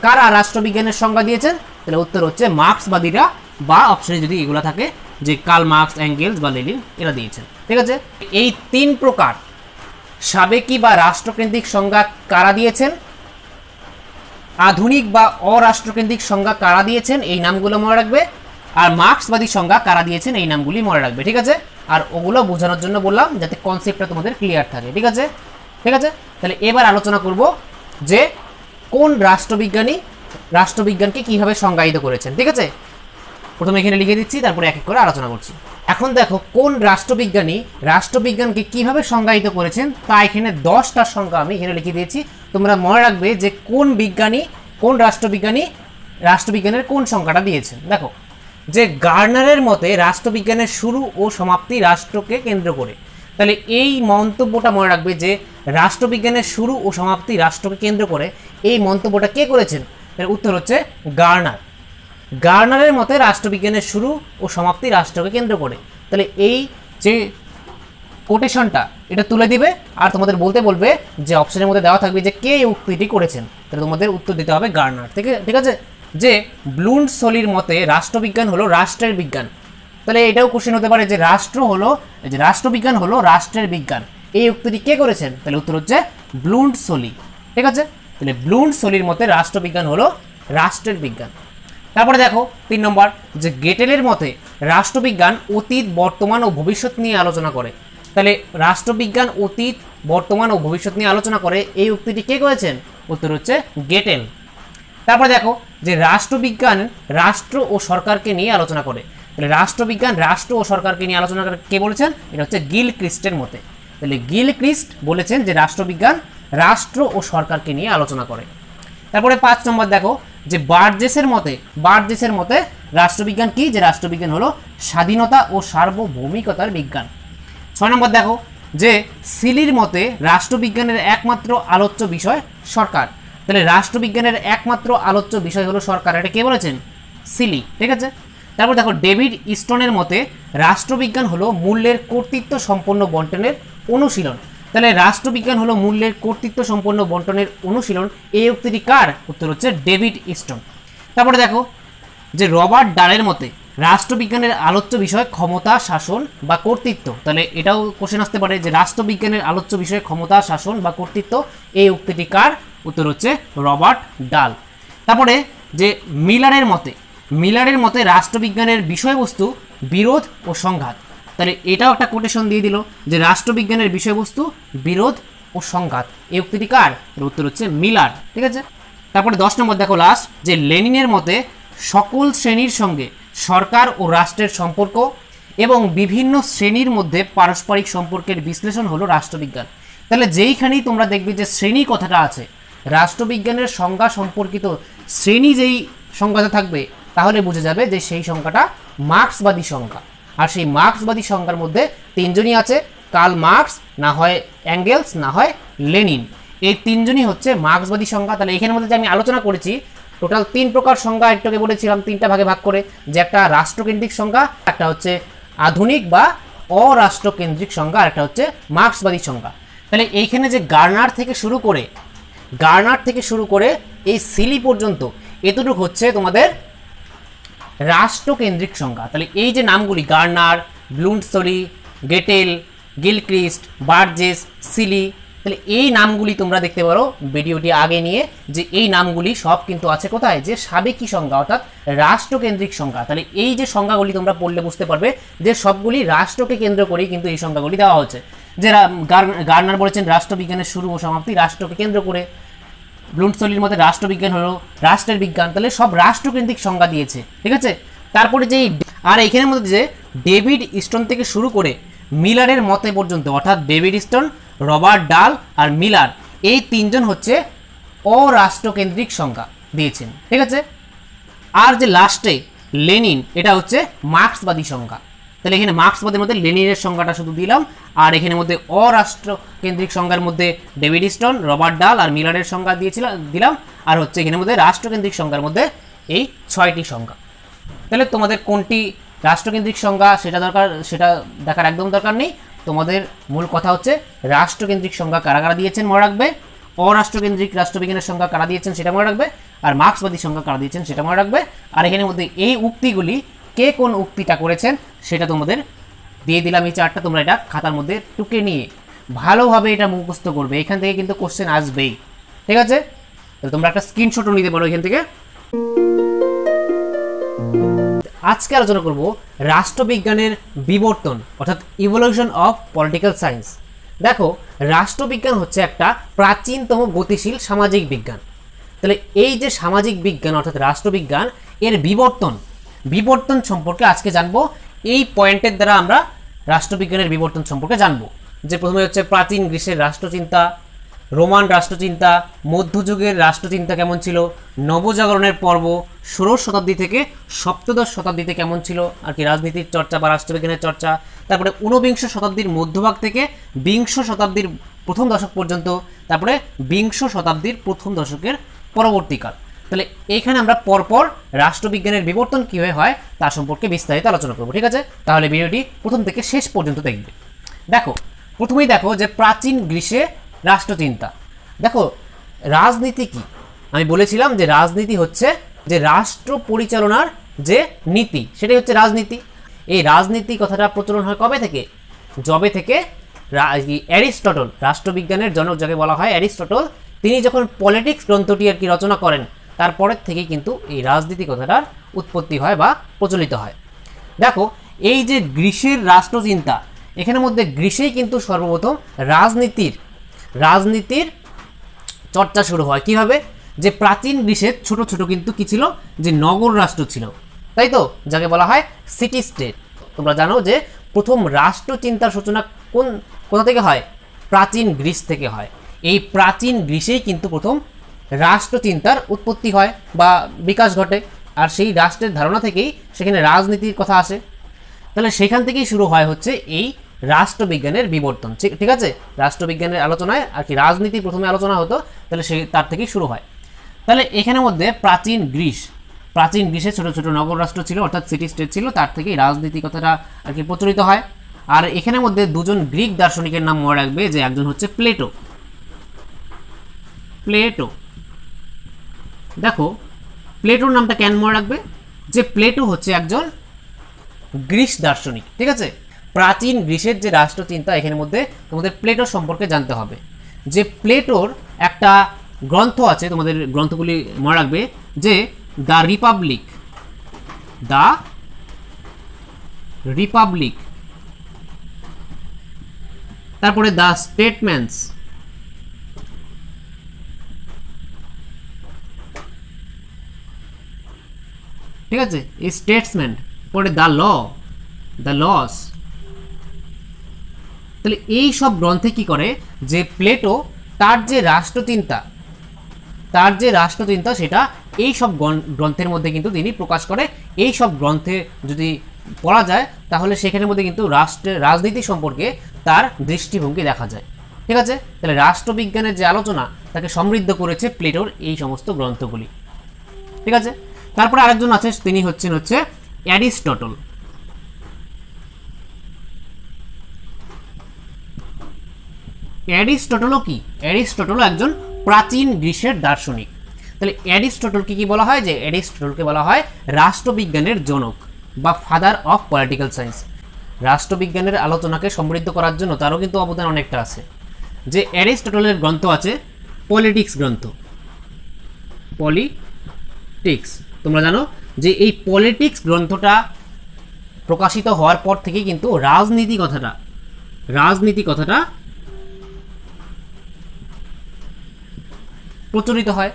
কারা রাষ্ট্রবিজ্ঞানের সংজ্ঞা দিয়েছেন, তাহলে উত্তর হচ্ছে মার্ক্সবাদীরা, বা অপশনে যদি এগুলো থাকে যে কার্ল মার্কস, এঙ্গেলস বা লেনিন এরা দিয়েছেন। ঠিক আছে, এই 3 প্রকার সাবেকি বা রাষ্ট্রকেন্দ্রিক সংজ্ঞা কারা দিয়েছেন, আধুনিক বা অরাষ্ট্রকেন্দ্রিক সংজ্ঞা কারা দিয়েছেন, এই নামগুলো মনে রাখবে। আর মার্ক্সবাদী সংজ্ঞা কারা দিয়েছেন, এই নামগুলি মনে রাখবে। ঠিক আছে, আর ওগুলো বোঝানোর জন্য বললাম যাতে কনসেপ্টটা তোমাদের ক্লিয়ার থাকে। ঠিক আছে, ঠিক আছে। তাহলে এবার আলোচনা করব যে কোন রাষ্ট্রবিজ্ঞানকে কিভাবে সংজ্ঞায়িত করেছেন। ঠিক আছে, প্রথমে এখানে লিখে দিচ্ছি, তারপরে এক এক করে আলোচনা করছি। এখন দেখো কোন রাষ্ট্রবিজ্ঞানকে কিভাবে সংজ্ঞায়িত করেছেন, তা এখানে 10টা সংজ্ঞা আমি এখানে লিখে দিয়েছি। তোমরা মনে রাখবে যে কোন রাষ্ট্রবিজ্ঞানের কোন সংজ্ঞাটা দিয়েছেন। দেখো যে গার্নারের মতে রাষ্ট্রবিজ্ঞানের শুরু ও সমাপ্তি রাষ্ট্রকে কেন্দ্র করে। তাহলে এই মন্তব্যটা মনে রাখবে যে রাষ্ট্রবিজ্ঞানের শুরু ও সমাপ্তি রাষ্ট্রকে কেন্দ্র করে। এই মন্তব্যটা কে করেছেন? এর উত্তর হচ্ছে গার্নারের মতে রাষ্ট্রবিজ্ঞানের শুরু ও সমাপ্তি রাষ্ট্রকে কেন্দ্র করে। তাহলে এই যে কোটেশনটা এটা তুলে দিবে আর তোমাদের বলতে বলবে যে অপশনের মধ্যে দেওয়া থাকবে যে কে এই উক্তিটি করেছেন। তাহলে তোমাদের উত্তর দিতে হবে গার্নার। ঠিক আছে, যে ব্লুন্ডসলির মতে রাষ্ট্রবিজ্ঞান হলো রাষ্ট্রের বিজ্ঞান। তাহলে এটাও কোশ্চেন হতে পারে যে রাষ্ট্রবিজ্ঞান হলো রাষ্ট্রের বিজ্ঞান, এই উক্তিটি কে করেছেন? তাহলে উত্তর হচ্ছে ব্লুন্ডসলি। ঠিক আছে, তাহলে ব্লুন্ডসলির মতে রাষ্ট্রবিজ্ঞান হলো রাষ্ট্রের বিজ্ঞান। তারপরে দেখো 3 নম্বর, যে গেটেলের মতে রাষ্ট্রবিজ্ঞান অতীত, বর্তমান ও ভবিষ্যৎ নিয়ে আলোচনা করে। তাহলে রাষ্ট্রবিজ্ঞান অতীত, বর্তমান ও ভবিষ্যৎ নিয়ে আলোচনা করে, এই উক্তিটি কে করেছেন? উত্তর হচ্ছে গেটেল। তারপরে দেখো যে রাষ্ট্রবিজ্ঞান রাষ্ট্র ও সরকারকে নিয়ে আলোচনা করে। তাহলে রাষ্ট্রবিজ্ঞান রাষ্ট্র ও সরকারকে নিয়ে আলোচনা করে কে বলেছেন? এটা হচ্ছে গিলক্রিস্টের মতে। তাহলে গিলক্রিস্ট বলেছেন যে রাষ্ট্রবিজ্ঞান রাষ্ট্র ও সরকারকে নিয়ে আলোচনা করে। তারপরে 5 নম্বর দেখো যে বার্জেসের মতে রাষ্ট্রবিজ্ঞান কি? যে রাষ্ট্রবিজ্ঞান হলো স্বাধীনতা ও সার্বভৌমিকতার বিজ্ঞান। 6 নম্বর দেখো যে সিলির মতে রাষ্ট্রবিজ্ঞানের একমাত্র আলোচ্য বিষয় সরকার। তাহলে রাষ্ট্রবিজ্ঞানের একমাত্র আলোচ্য বিষয় হলো সরকার, এটা কে বলেছেন? সিলি। ঠিক আছে, তারপর দেখো ডেভিড ইস্টনের মতে রাষ্ট্রবিজ্ঞান হলো মূল্যের কর্তৃত্ব সম্পন্ন বন্টনের অনুশীলন। তাহলে রাষ্ট্রবিজ্ঞান হলো মূল্যের কর্তৃত্ব সম্পন্ন বন্টনের অনুশীলন, এই উক্তিটি কার? উত্তর হচ্ছে ডেভিড ইস্টন। তারপরে দেখো যে রবার্ট ডালের মতে রাষ্ট্রবিজ্ঞানের আলোচ্য বিষয় ক্ষমতা, শাসন বা কর্তৃত্ব। তাহলে এটাও কোশ্চেন আসতে পারে যে রাষ্ট্রবিজ্ঞানের আলোচ্য বিষয় ক্ষমতা, শাসন বা কর্তৃত্ব, এই উক্তিটি কার? উত্তর হচ্ছে রবার্ট ডাল। তারপরে যে মিলারের মতে রাষ্ট্রবিজ্ঞানের বিষয়বস্তু বিরোধ ও সংঘাত। তাহলে এটাও একটা কোটেশন দিয়ে দিল যে রাষ্ট্রবিজ্ঞানের বিষয়বস্তু বিরোধ ও সংঘাত, এই উক্তিটি কার? উত্তর হচ্ছে মিলার। ঠিক আছে, তারপরে 10 নম্বর দেখো লাস্ট, যে লেনিনের মতে সকল শ্রেণীর সঙ্গে সরকার ও রাষ্ট্রের সম্পর্ক এবং বিভিন্ন শ্রেণীর মধ্যে পারস্পরিক সম্পর্কের বিশ্লেষণ হলো রাষ্ট্রবিজ্ঞান। তাহলে যেইখানেই তোমরা দেখবে যে শ্রেণী কথাটা আছে, রাষ্ট্রবিজ্ঞানের সংজ্ঞা সম্পর্কিত শ্রেণী যেই সংজ্ঞাটা থাকবে, তাহলে বুঝে যাবে যে সেই সংখ্যাটা মার্ক্সবাদী সংখ্যা। আর সেই মার্ক্সবাদী সংখ্যার মধ্যে 3 জনই আছে, কার্ল মার্কস, না হয় এঙ্গেলস, না হয় লেনিন। এই 3 জনই হচ্ছে মার্ক্সবাদী সংখ্যা। তাহলে এখানের মধ্যে যে আমি আলোচনা করেছি টোটাল 3 প্রকার সংজ্ঞা, একটাকে বলেছিলাম 3টা ভাগে ভাগ করে, যে একটা রাষ্ট্রকেন্দ্রিক সংজ্ঞা, একটা হচ্ছে আধুনিক বা অরাষ্ট্রকেন্দ্রিক সংজ্ঞা, আর একটা হচ্ছে মার্ক্সবাদী সংজ্ঞা। তাহলে এইখানে যে গার্নার থেকে শুরু করে এই সিলি পর্যন্ত এতটুকু হচ্ছে তোমাদের রাষ্ট্রকেন্দ্রিক সংজ্ঞা। তাহলে এই যে নামগুলি গার্নার, ব্লুন্ডসলি, গেটেল, গিলক্রিস্ট, বার্জেস, সিলি, তাহলে এই নামগুলি তোমরা দেখতে পারো ভিডিওটি আগে নিয়ে, যে এই নামগুলি সব কিন্তু আছে কোথায়? যে সাবেকি সংজ্ঞা, অর্থাৎ রাষ্ট্রকেন্দ্রিক সংজ্ঞা। তাহলে এই যে সংজ্ঞাগুলি তোমরা পড়লে বুঝতে পারবে যে সবগুলি রাষ্ট্রকে কেন্দ্র করেই কিন্তু এই সংজ্ঞাগুলি দেওয়া হচ্ছে। যে গার্নার বলেছেন রাষ্ট্রবিজ্ঞানের শুরু ও সমাপ্তি রাষ্ট্রকে কেন্দ্র করে, ব্লুন্ডসলির মতে রাষ্ট্রবিজ্ঞান হলো রাষ্ট্রের বিজ্ঞান। তাহলে সব রাষ্ট্রকেন্দ্রিক সংজ্ঞা দিয়েছে। ঠিক আছে, তারপরে যে আর এখানের মধ্যে যে ডেভিড ইস্টন থেকে শুরু করে মিলারের মতে পর্যন্ত, অর্থাৎ ডেভিড ইস্টন, রবার্ট ডাল আর মিলার, এই 3 জন হচ্ছে অরাষ্ট্রকেন্দ্রিক সংজ্ঞা দিয়েছেন। ঠিক আছে, আর যে লাস্টে লেনিন, এটা হচ্ছে মার্ক্সবাদী সংজ্ঞা। তাহলে এখানে মার্ক্সবাদের মধ্যে লেনিনের সংজ্ঞাটা শুধু দিলাম, আর এখানের মধ্যে অরাষ্ট্রকেন্দ্রিক সংজ্ঞার মধ্যে ডেভিড ইস্টন, রবার্ট ডাল আর মিলারের সংজ্ঞা দিলাম, আর হচ্ছে এখানের মধ্যে রাষ্ট্রকেন্দ্রিক সংজ্ঞার মধ্যে এই 6টি সংজ্ঞা। তাহলে তোমাদের কোনটি রাষ্ট্রকেন্দ্রিক সংজ্ঞা সেটা দেখার একদম দরকার নেই। তোমাদের মূল কথা হচ্ছে রাষ্ট্রকেন্দ্রিক সংজ্ঞা কারা কারা দিয়েছেন মনে রাখবে, অরাষ্ট্রকেন্দ্রিক রাষ্ট্রবিজ্ঞানের সংজ্ঞা কারা দিয়েছেন সেটা মনে রাখবে, আর মার্ক্সবাদী সংজ্ঞা কারা দিয়েছেন সেটা মনে রাখবে। আর এখানের মধ্যে এই উক্তিগুলি কে কোন উক্তিটা করেছেন সেটা তোমাদের দিয়ে দিলাম এই চারটা, তোমরা এটা খাতার মধ্যে টুকে নিয়ে ভালোভাবে এটা মুখস্থ করবে, এখান থেকে কিন্তু কোশ্চেন আসবেই, ঠিক আছে? তাহলে তোমরা একটা স্ক্রিনশটও নিতে পারো এখান থেকে। আজকে আলোচনা করব রাষ্ট্রবিজ্ঞানের বিবর্তন অর্থাৎ ইভলিউশন অফ পলিটিক্যাল সায়েন্স। দেখো, রাষ্ট্রবিজ্ঞান হচ্ছে একটা প্রাচীনতম গতিশীল সামাজিক বিজ্ঞান। তাহলে এই যে সামাজিক বিজ্ঞান অর্থাৎ রাষ্ট্রবিজ্ঞান, এর বিবর্তন সম্পর্কে আজকে জানবো। এই পয়েন্টের দ্বারা আমরা রাষ্ট্রবিজ্ঞানের বিবর্তন সম্পর্কে জানবো। যে প্রথমে হচ্ছে প্রাচীন গ্রীসের রাষ্ট্রচিন্তা, রোমান রাষ্ট্রচিন্তা, মধ্যযুগের রাষ্ট্রচিন্তা কেমন ছিল, নবজাগরণের পর্ব 16 শতাব্দী থেকে 17 শতাব্দীতে কেমন ছিল আর কি রাজনীতির চর্চা বা রাষ্ট্রবিজ্ঞানের চর্চা, তারপরে 19বিংশ শতাব্দীর মধ্যভাগ থেকে 20 শতাব্দীর প্রথম দশক পর্যন্ত, তারপরে 20 শতাব্দীর প্রথম দশকের পরবর্তীকাল। তাহলে এইখানে আমরা পরপর রাষ্ট্রবিজ্ঞানের বিবর্তন কীভাবে হয় তা সম্পর্কে বিস্তারিত আলোচনা করব, ঠিক আছে? তাহলে ভিডিওটি প্রথম থেকে শেষ পর্যন্ত দেখবে। দেখো, প্রথমেই দেখো যে প্রাচীন গ্রীসে রাষ্ট্রচিন্তা। দেখো, রাজনীতি কি? আমি বলেছিলাম যে রাজনীতি হচ্ছে যে রাষ্ট্র পরিচালনার যে নীতি, সেটাই হচ্ছে রাজনীতি। এই রাজনীতি কথাটা প্রচলন হয় কবে থেকে? যবে থেকে অ্যারিস্টটল, রাষ্ট্রবিজ্ঞানের জনক যাকে বলা হয় অ্যারিস্টটল, তিনি যখন পলিটিক্স গ্রন্থটি আর কি রচনা করেন, তারপরের থেকেই কিন্তু এই রাজনীতি কথাটার উৎপত্তি হয় বা প্রচলিত হয়। দেখো, এই যে গ্রীসের রাষ্ট্রচিন্তা, এখানের মধ্যে গ্রীসেই কিন্তু সর্বপ্রথম রাজনীতির চর্চা শুরু হয়। কিভাবে? যে প্রাচীন গ্রীসের ছোট ছোট কিন্তু কি ছিল, যে নগর রাষ্ট্র ছিল, তাই তো, যাকে বলা হয় সিটি স্টেট। তোমরা জানো যে প্রথম রাষ্ট্রচিন্তার সূচনা কোথা থেকে হয়? প্রাচীন গ্রীস থেকে হয়। এই প্রাচীন গ্রীসেই কিন্তু প্রথম রাষ্ট্রচিন্তার উৎপত্তি হয় বা বিকাশ ঘটে, আর সেই রাষ্ট্রের ধারণা থেকেই সেখানে রাজনীতির কথা আসে। তাহলে সেখান থেকেই শুরু হয় হচ্ছে এই রাষ্ট্রবিজ্ঞানের বিবর্তন, ঠিক আছে? রাষ্ট্রবিজ্ঞানের আলোচনায় আর কি রাজনীতি প্রথমে আলোচনা হতো, তাহলে তার থেকেই শুরু হয়। তাহলে এখানের মধ্যে প্রাচীন গ্রীসে ছোট ছোট নগর রাষ্ট্র ছিল অর্থাৎ সিটি স্টেট ছিল, তার থেকেই রাজনীতি কথাটা আর কি প্রচলিত হয়। আর এখানের মধ্যে দুজন গ্রিক দার্শনিকের নাম মনে রাখবে, যে একজন হচ্ছে প্লেটো। দেখো, প্লেটোর নামটা কেন মনে রাখবে? যে প্লেটো হচ্ছে একজন গ্রিস দার্শনিক, ঠিক আছে? প্রাচীন গ্রীসের যে রাষ্ট্রচিন্তা, এখানের মধ্যে তোমাদের প্লেটো সম্পর্কে জানতে হবে। যে প্লেটোর একটা গ্রন্থ আছে, তোমাদের গ্রন্থগুলি মনে রাখবে, যে দ্য রিপাবলিক, তারপরে দ্য স্টেটমেন্টস, ঠিক আছে? এই স্টেটসম্যান, পরে দ্য লস। তাহলে এই সব গ্রন্থে কি করে, যে প্লেটো তার যে রাষ্ট্রচিন্তা সেটা এই সব গ্রন্থের মধ্যে কিন্তু তিনি প্রকাশ করে। এই সব গ্রন্থে যদি পড়া যায় তাহলে সেখানের মধ্যে কিন্তু রাজনীতি সম্পর্কে তার দৃষ্টিভঙ্গি দেখা যায়, ঠিক আছে? তাহলে রাষ্ট্রবিজ্ঞানের যে আলোচনা তাকে সমৃদ্ধ করেছে প্লেটোর এই সমস্ত গ্রন্থগুলি, ঠিক আছে? তারপরে আরেকজন আছে, তিনি হচ্ছে অ্যারিস্টটল। অ্যারিস্টটলও কি? অ্যারিস্টটলও একজন প্রাচীন গ্রীসের দার্শনিক। তাহলে অ্যারিস্টটলকে কি বলা হয়? যে অ্যারিস্টটলকে বলা হয় রাষ্ট্রবিজ্ঞানের জনক বা ফাদার অফ পলিটিক্যাল সায়েন্স। রাষ্ট্রবিজ্ঞানের আলোচনাকে সমৃদ্ধ করার জন্য তারও কিন্তু অবদান অনেকটা আছে। যে অ্যারিস্টটলের গ্রন্থ আছে পলিটিক্স গ্রন্থ, পলিটিক্স। তোমরা জানো যে এই পলিটিক্স গ্রন্থটা প্রকাশিত হওয়ার পর থেকে কিন্তু রাজনীতি কথাটা প্রচলিত হয়।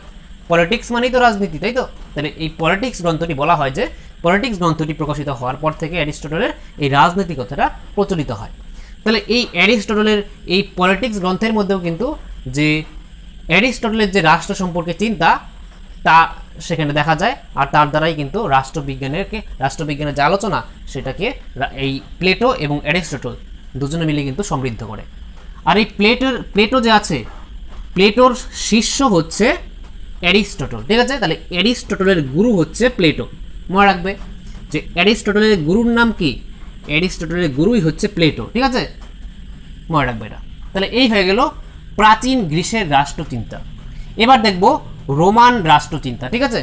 পলিটিক্স মানেই তো রাজনীতি, তাই তো? তাহলে এই পলিটিক্স গ্রন্থটি বলা হয় যে পলিটিক্স গ্রন্থটি প্রকাশিত হওয়ার পর থেকে অ্যারিস্টটলের এই রাজনীতি কথাটা প্রচলিত হয়। তাহলে এই অ্যারিস্টটলের এই পলিটিক্স গ্রন্থের মধ্যেও কিন্তু যে অ্যারিস্টটলের যে রাষ্ট্র সম্পর্কে চিন্তা তা সেখানে দেখা যায়, আর তার দ্বারাই কিন্তু রাষ্ট্রবিজ্ঞানের যে আলোচনা সেটাকে এই প্লেটো এবং অ্যারিস্টটল দুজনে মিলে কিন্তু সমৃদ্ধ করে। আর এই প্লেটো যে আছে, প্লেটোর শিষ্য হচ্ছে অ্যারিস্টটল, ঠিক আছে? তাহলে অ্যারিস্টটলের গুরু হচ্ছে প্লেটো, মনে রাখবে যে অ্যারিস্টটলের গুরুর নাম কি? অ্যারিস্টটলের গুরুই হচ্ছে প্লেটো, ঠিক আছে? মনে রাখবে এটা। তাহলে এই হয়ে গেল প্রাচীন গ্রীসের রাষ্ট্রচিন্তা। এবার দেখব রোমান রাষ্ট্রচিন্তা, ঠিক আছে?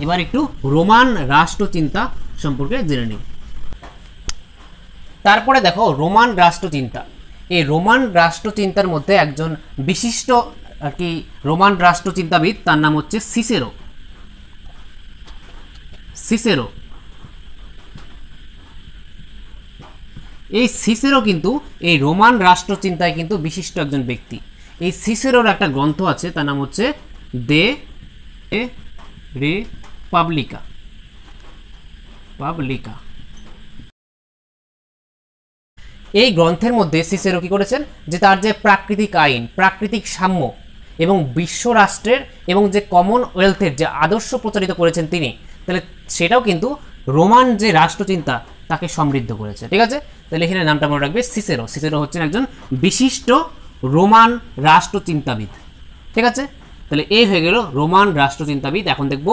এবার একটু রোমান রাষ্ট্রচিন্তা সম্পর্কে জেনে নিই। তারপরে দেখো রোমান রাষ্ট্রচিন্তা। এই রোমান রাষ্ট্রচিন্তার মধ্যে একজন বিশিষ্ট আর কি রোমান রাষ্ট্রচিন্তাবিদ, তার নাম হচ্ছে সিসেরো। সিসেরো, এই সিসেরো কিন্তু এই রোমান রাষ্ট্রচিন্তায় কিন্তু বিশিষ্ট একজন ব্যক্তি। এই সিসেরোর একটা গ্রন্থ আছে, তার নাম হচ্ছে দে রিপাবলিকা। এই গ্রন্থের মধ্যে সিসেরো কি করেছেন, যে তার যে প্রাকৃতিক আইন, প্রাকৃতিক সাম্য এবং বিশ্ব রাষ্ট্রের এবং যে কমনওয়েলথের যে আদর্শ প্রচারিত করেছেন তিনি, তাহলে সেটাও কিন্তু রোমান যে রাষ্ট্রচিন্তা তাকে সমৃদ্ধ করেছে। ঠিক আছে, তাহলে এখানে নামটা মনে রাখবে সিসেরো। সিসেরো হচ্ছেন একজন বিশিষ্ট রোমান রাষ্ট্রচিন্তাবিদ। ঠিক আছে, তাহলে এই হয়ে গেল রোমান রাষ্ট্রচিন্তাবিদ। এখন দেখব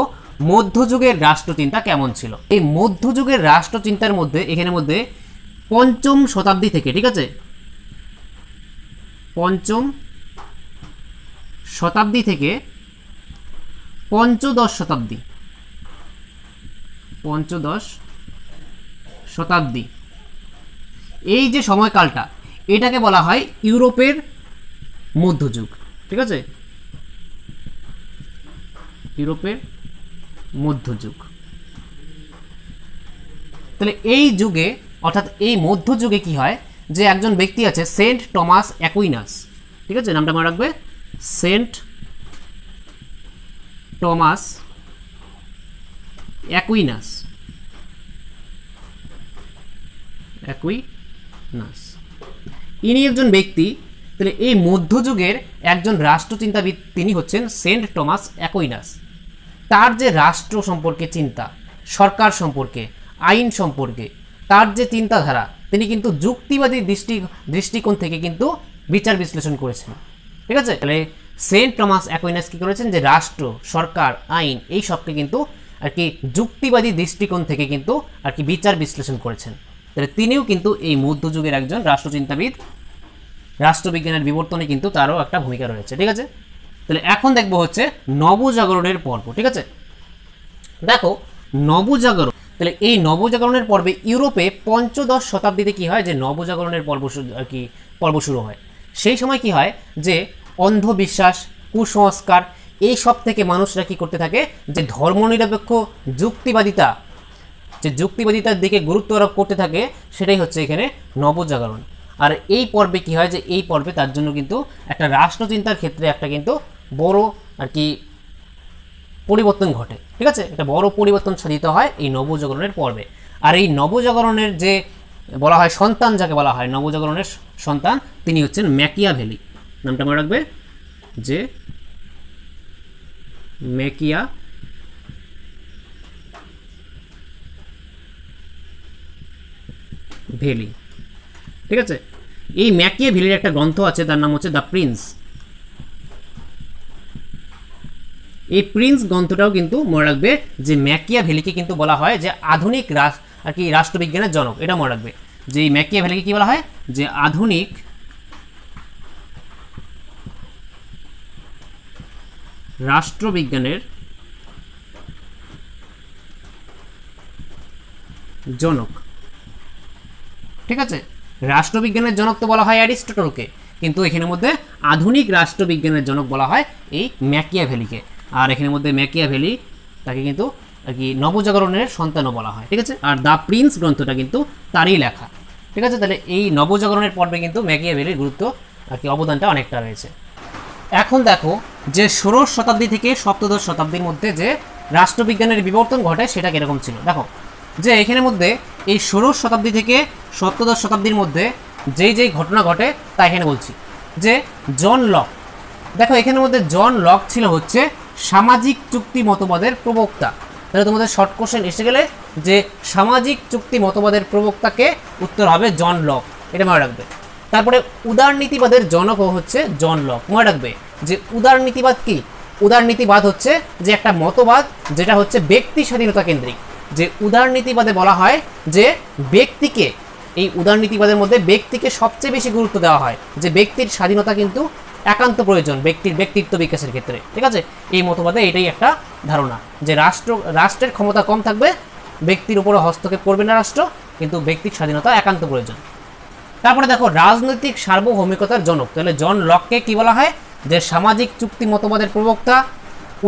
মধ্যযুগের রাষ্ট্রচিন্তা কেমন ছিল। এই মধ্যযুগের রাষ্ট্রচিন্তার মধ্যে এখানের মধ্যে পঞ্চম শতাব্দী থেকে, ঠিক আছে, পঞ্চম শতাব্দী থেকে পঞ্চদশ শতাব্দী, এই যে সময়কালটা, এটাকে বলা হয় ইউরোপের মধ্যযুগ। ঠিক আছে, ইউরোপের মধ্যযুগ। তাহলে এই যুগে, অর্থাৎ এই মধ্যযুগে কি হয়, যে একজন ব্যক্তি আছে সেন্ট টমাস অ্যাকুইনাস। ঠিক আছে, নামটা মনে রাখবে, সেন্ট টমাস অ্যাকুইনাস। ইনি একজন ব্যক্তি। তাহলে এই মধ্যযুগের একজন রাষ্ট্রচিন্তাবিদ তিনি হচ্ছেন সেন্ট টমাস অ্যাকুইনাস। তার যে রাষ্ট্র সম্পর্কে চিন্তা, সরকার সম্পর্কে, আইন সম্পর্কে তার যে চিন্তাধারা, তিনি কিন্তু যুক্তিবাদী দৃষ্টিকোণ থেকে কিন্তু বিচার বিশ্লেষণ করেছেন। ঠিক আছে, তাহলে সেন্ট টমাস অ্যাকুইনাস কি করেছেন, যে রাষ্ট্র, সরকার, আইন এই সবকে কিন্তু আর কি যুক্তিবাদী দৃষ্টিকোণ থেকে কিন্তু আর কি বিচার বিশ্লেষণ করেছেন। তাহলে তিনিও কিন্তু এই মধ্যযুগের একজন রাষ্ট্রচিন্তাবিদ। রাষ্ট্রবিজ্ঞানের বিবর্তনে কিন্তু তারও একটা ভূমিকা রয়েছে। ঠিক আছে, তাহলে এখন দেখবো হচ্ছে নবজাগরণের পর্ব। ঠিক আছে, দেখো নবজাগরণ, তাহলে এই নবজাগরণের পর্বে ইউরোপে পঞ্চদশ শতাব্দীতে কি হয়, যে নবজাগরণের পর্ব শুরু হয়। সেই সময় কি হয়, যে অন্ধবিশ্বাস, কুসংস্কার এই সব থেকে মানুষরা কি করতে থাকে, যে ধর্মনিরপেক্ষ যুক্তিবাদিতার দিকে গুরুত্ব আরোপ করতে থাকে। সেটাই হচ্ছে এখানে নবজাগরণ। আর এই পর্বে কি হয়, যে এই পর্বে তার জন্য কিন্তু একটা রাষ্ট্রচিন্তার ক্ষেত্রে একটা কিন্তু বড় আর কি পরিবর্তন ঘটে। ঠিক আছে, একটা বড় পরিবর্তন সাধিত হয় এই নবজাগরণের পর্বে। আর এই নবজাগরণের যে বলা হয় সন্তান, যাকে বলা হয় নবজাগরণের সন্তান, তিনি হচ্ছেন ম্যাকিয়াভেলি। নামটা মনে রাখবে, যে ম্যাকিয়াভেলি। ঠিক আছে, এই ম্যাকিয়াভেলির একটা গ্রন্থ আছে, তার নাম হচ্ছে দ্য প্রিন্স। এই প্রিন্স গ্রন্থটাও কিন্তু মনে রাখবে, যে ম্যাকিয়াভেলিকে কিন্তু বলা হয় যে আধুনিক আর কি রাষ্ট্রবিজ্ঞানের জনক। এটা মনে রাখবে, যে এই ম্যাকিয়াভেলিকে কি বলা হয়, যে আধুনিক রাষ্ট্রবিজ্ঞানের জনক। ঠিক আছে, রাষ্ট্রবিজ্ঞানের জনক তো বলা হয় অ্যারিস্টটলকে, কিন্তু এখানের মধ্যে আধুনিক রাষ্ট্রবিজ্ঞানের জনক বলা হয় এই ম্যাকিয়াভেলিকে। আর এখানের মধ্যে ম্যাকিয়াভেলি তাকে কিন্তু আর কি নবজাগরণের সন্তানও বলা হয়। ঠিক আছে, আর দ্য প্রিন্স গ্রন্থটা কিন্তু তারই লেখা। ঠিক আছে, তাহলে এই নবজাগরণের পর্বে কিন্তু ম্যাকিয়াভেলির গুরুত্ব আর কি অবদানটা অনেকটা রয়েছে। এখন দেখো যে ষোড়শ শতাব্দী থেকে সপ্তদশ শতাব্দীর মধ্যে যে রাষ্ট্রবিজ্ঞানের বিবর্তন ঘটে সেটা কীরকম ছিল। দেখো যে এখানের মধ্যে এই ষোড়শ শতাব্দী থেকে সপ্তদশ শতাব্দীর মধ্যে যেই ঘটনা ঘটে তা এখানে বলছি। যে জন লক, দেখো এখানের মধ্যে জন লক ছিল হচ্ছে সামাজিক চুক্তি মতবাদের প্রবক্তা। তাহলে তোমাদের শর্ট কোশ্চেন এসে গেলে যে সামাজিক চুক্তি মতবাদের প্রবক্তাকে, উত্তর হবে জন লক। এটা মনে রাখবে। তারপরে উদারনীতিবাদের জনকও হচ্ছে জন লক। মনে রাখবে যে উদারনীতিবাদ কি, উদারনীতিবাদ হচ্ছে যে একটা মতবাদ যেটা হচ্ছে ব্যক্তি স্বাধীনতা কেন্দ্রিক। যে উদারনীতিবাদে বলা হয় যে ব্যক্তিকে, এই উদারনীতিবাদের মধ্যে ব্যক্তিকে সবচেয়ে বেশি গুরুত্ব দেওয়া হয়, যে ব্যক্তির স্বাধীনতা কিন্তু একান্ত প্রয়োজন ব্যক্তিত্ব বিকাশের ক্ষেত্রে। ঠিক আছে, এই মতবাদে এটাই একটা ধারণা যে রাষ্ট্রের ক্ষমতা কম থাকবে, ব্যক্তির উপরে হস্তক্ষেপ করবে না রাষ্ট্র, কিন্তু ব্যক্তির স্বাধীনতা একান্ত প্রয়োজন। তারপরে দেখো রাজনৈতিক সার্বভৌমিকতার জনক, তাহলে জন লককে কি বলা হয়, যে সামাজিক চুক্তি মতবাদের প্রবক্তা,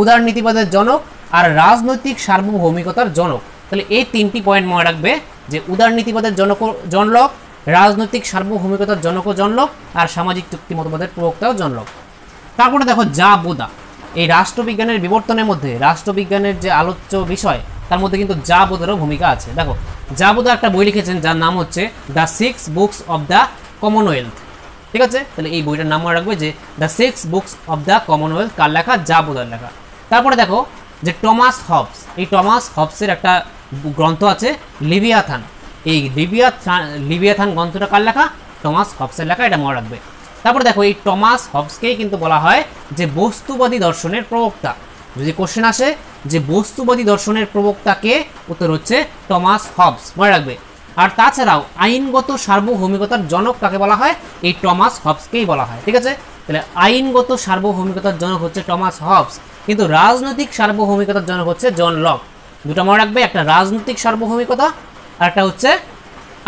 উদারনীতিবাদের জনক আর রাজনৈতিক সার্বভৌমিকতার জনক। তাহলে এই তিনটি পয়েন্ট মনে রাখবে যে উদারনীতিবাদের জনক জন লক, রাজনৈতিক সার্বভৌমিকতার জনক জন লক, আর সামাজিক চুক্তি মতবাদের প্রবক্তাও জন লক। তারপরে দেখো যা বোদা, এই রাষ্ট্রবিজ্ঞানের বিবর্তনের মধ্যে রাষ্ট্রবিজ্ঞানের যে আলোচ্য বিষয় তার মধ্যে কিন্তু যা বোদারও ভূমিকা আছে। দেখো যা বোদা একটা বই লিখেছেন যার নাম হচ্ছে the 6 books of the commonwealth. ঠিক আছে, তাহলে এই বইটার নাম মনে রাখবে যে the 6 books of the commonwealth, কার লেখা, যা বোদার লেখা। তারপরে দেখো যে টমাস হবস, এই টমাস হবসের একটা গ্রন্থ আছে লিভিয়াথান, এই লিভিয়াথান গ্রন্থটা কার লেখা, টমাস হবসের লেখা, এটা মনে রাখবে। তারপরে দেখো এই টমাস হবসকেই কিন্তু বলা হয় যে বস্তুবাদী দর্শনের প্রবক্তা। যদি কোশ্চেন আসে যে বস্তুবাদী দর্শনের প্রবক্তাকে, উত্তর হচ্ছে টমাস হবস, মনে রাখবে। আর তাছাড়াও আইনগত সার্বভৌমিকতার জনক কাকে বলা হয়, এই টমাস হবসকেই বলা হয়। ঠিক আছে, তাহলে আইনগত সার্বভৌমিকতার জনক হচ্ছে টমাস হবস, কিন্তু রাজনৈতিক সার্বভৌমিকতার জনক হচ্ছে জন লক। দুটো মনে রাখবে, একটা রাজনৈতিক সার্বভৌমিকতা আর একটা হচ্ছে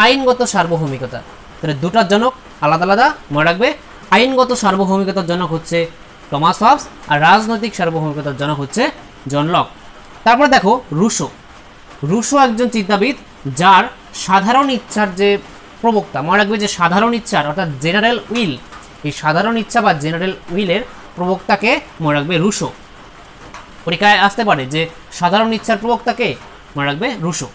আইনগত সার্বভৌমিকতা। তাহলে দুটার জনক আলাদা আলাদা মনে রাখবে, আইনগত সার্বভৌমিকতার জনক হচ্ছে টমাস হবস আর রাজনৈতিক সার্বভৌমিকতার জনক হচ্ছে জন লক। তারপরে দেখো রুশো একজন চিন্তাবিদ যার সাধারণ ইচ্ছার যে প্রবক্তা, মনে রাখবে যে সাধারণ ইচ্ছার অর্থাৎ জেনারেল উইল, এই সাধারণ ইচ্ছা বা জেনারেল উইলের প্রবক্তাকে মনে রাখবে রুশো। পরীক্ষায় আসতে পারে যে সাধারণ ইচ্ছার প্রবক্তাকে, মনে রাখবে রুশো।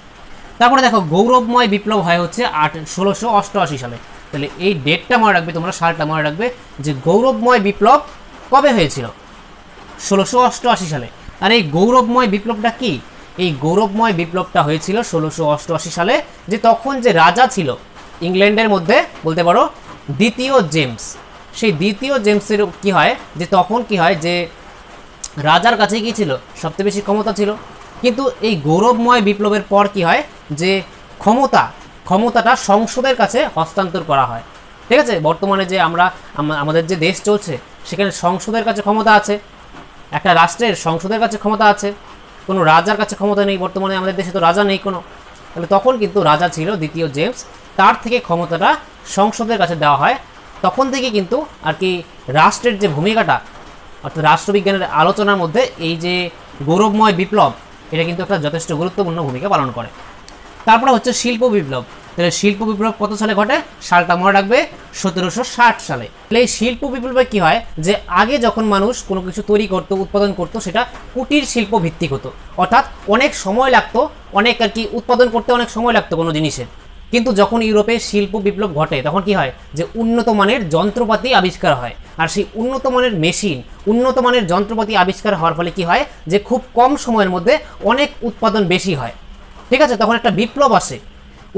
তারপরে দেখো গৌরবময় বিপ্লব হয় হচ্ছে 1688 সালে। তাহলে এই ডেটটা মনে রাখবে তোমরা, সালটা মনে রাখবে যে গৌরবময় বিপ্লব কবে হয়েছিল, 1688 সালে। আর এই গৌরবময় বিপ্লবটা কি, এই গৌরবময় বিপ্লবটা হয়েছিল 1688 সালে, যে তখন যে রাজা ছিল ইংল্যান্ডের মধ্যে বলতে পারো দ্বিতীয় জেমস, সেই দ্বিতীয় জেমসের কি হয় যে তখন কি হয় যে রাজার কাছে কি ছিল, সবচেয়ে বেশি ক্ষমতা ছিল। কিন্তু এই গৌরবময় বিপ্লবের পর কি হয় যে ক্ষমতাটা সংসদের কাছে হস্তান্তর করা হয়। ঠিক আছে, বর্তমানে যে আমাদের যে দেশ চলছে সেখানে সংসদের কাছে ক্ষমতা আছে, একটা রাষ্ট্রের সংসদের কাছে ক্ষমতা আছে, কোনো রাজার কাছে ক্ষমতা নেই। বর্তমানে আমাদের দেশে তো রাজা নেই কোনো, তাহলে তখন কিন্তু রাজা ছিল দ্বিতীয় জেমস, তার থেকে ক্ষমতাটা সংসদের কাছে দেওয়া হয়। তখন থেকে কিন্তু আর কি রাষ্ট্রের যে ভূমিকাটা অর্থাৎ রাষ্ট্রবিজ্ঞানের আলোচনার মধ্যে এই যে গৌরবময় বিপ্লব, এটা কিন্তু একটা যথেষ্ট গুরুত্বপূর্ণ ভূমিকা পালন করে। তারপরে হচ্ছে শিল্প বিপ্লব। তাহলে শিল্প বিপ্লব কত সালে ঘটে, সালটা মনে রাখবে 1760 সালে। তাহলে এই শিল্প বিপ্লবে কি হয় যে আগে যখন মানুষ কোনো কিছু তৈরি করতো, উৎপাদন করতো, সেটা কুটির শিল্প ভিত্তিক হতো, অর্থাৎ অনেক সময় লাগতো, অনেক আর কি উৎপাদন করতে অনেক সময় লাগতো কোনো জিনিসের। কিন্তু যখন ইউরোপে শিল্প বিপ্লব ঘটে তখন কি হয় যে উন্নত মানের যন্ত্রপাতি আবিষ্কার হয়, আর সেই উন্নত মানের মেশিন, উন্নত মানের যন্ত্রপাতি আবিষ্কার হওয়ার ফলে কি হয় যে খুব কম সময়ের মধ্যে অনেক উৎপাদন বেশি হয়। ঠিক আছে, তখন একটা বিপ্লব আসে,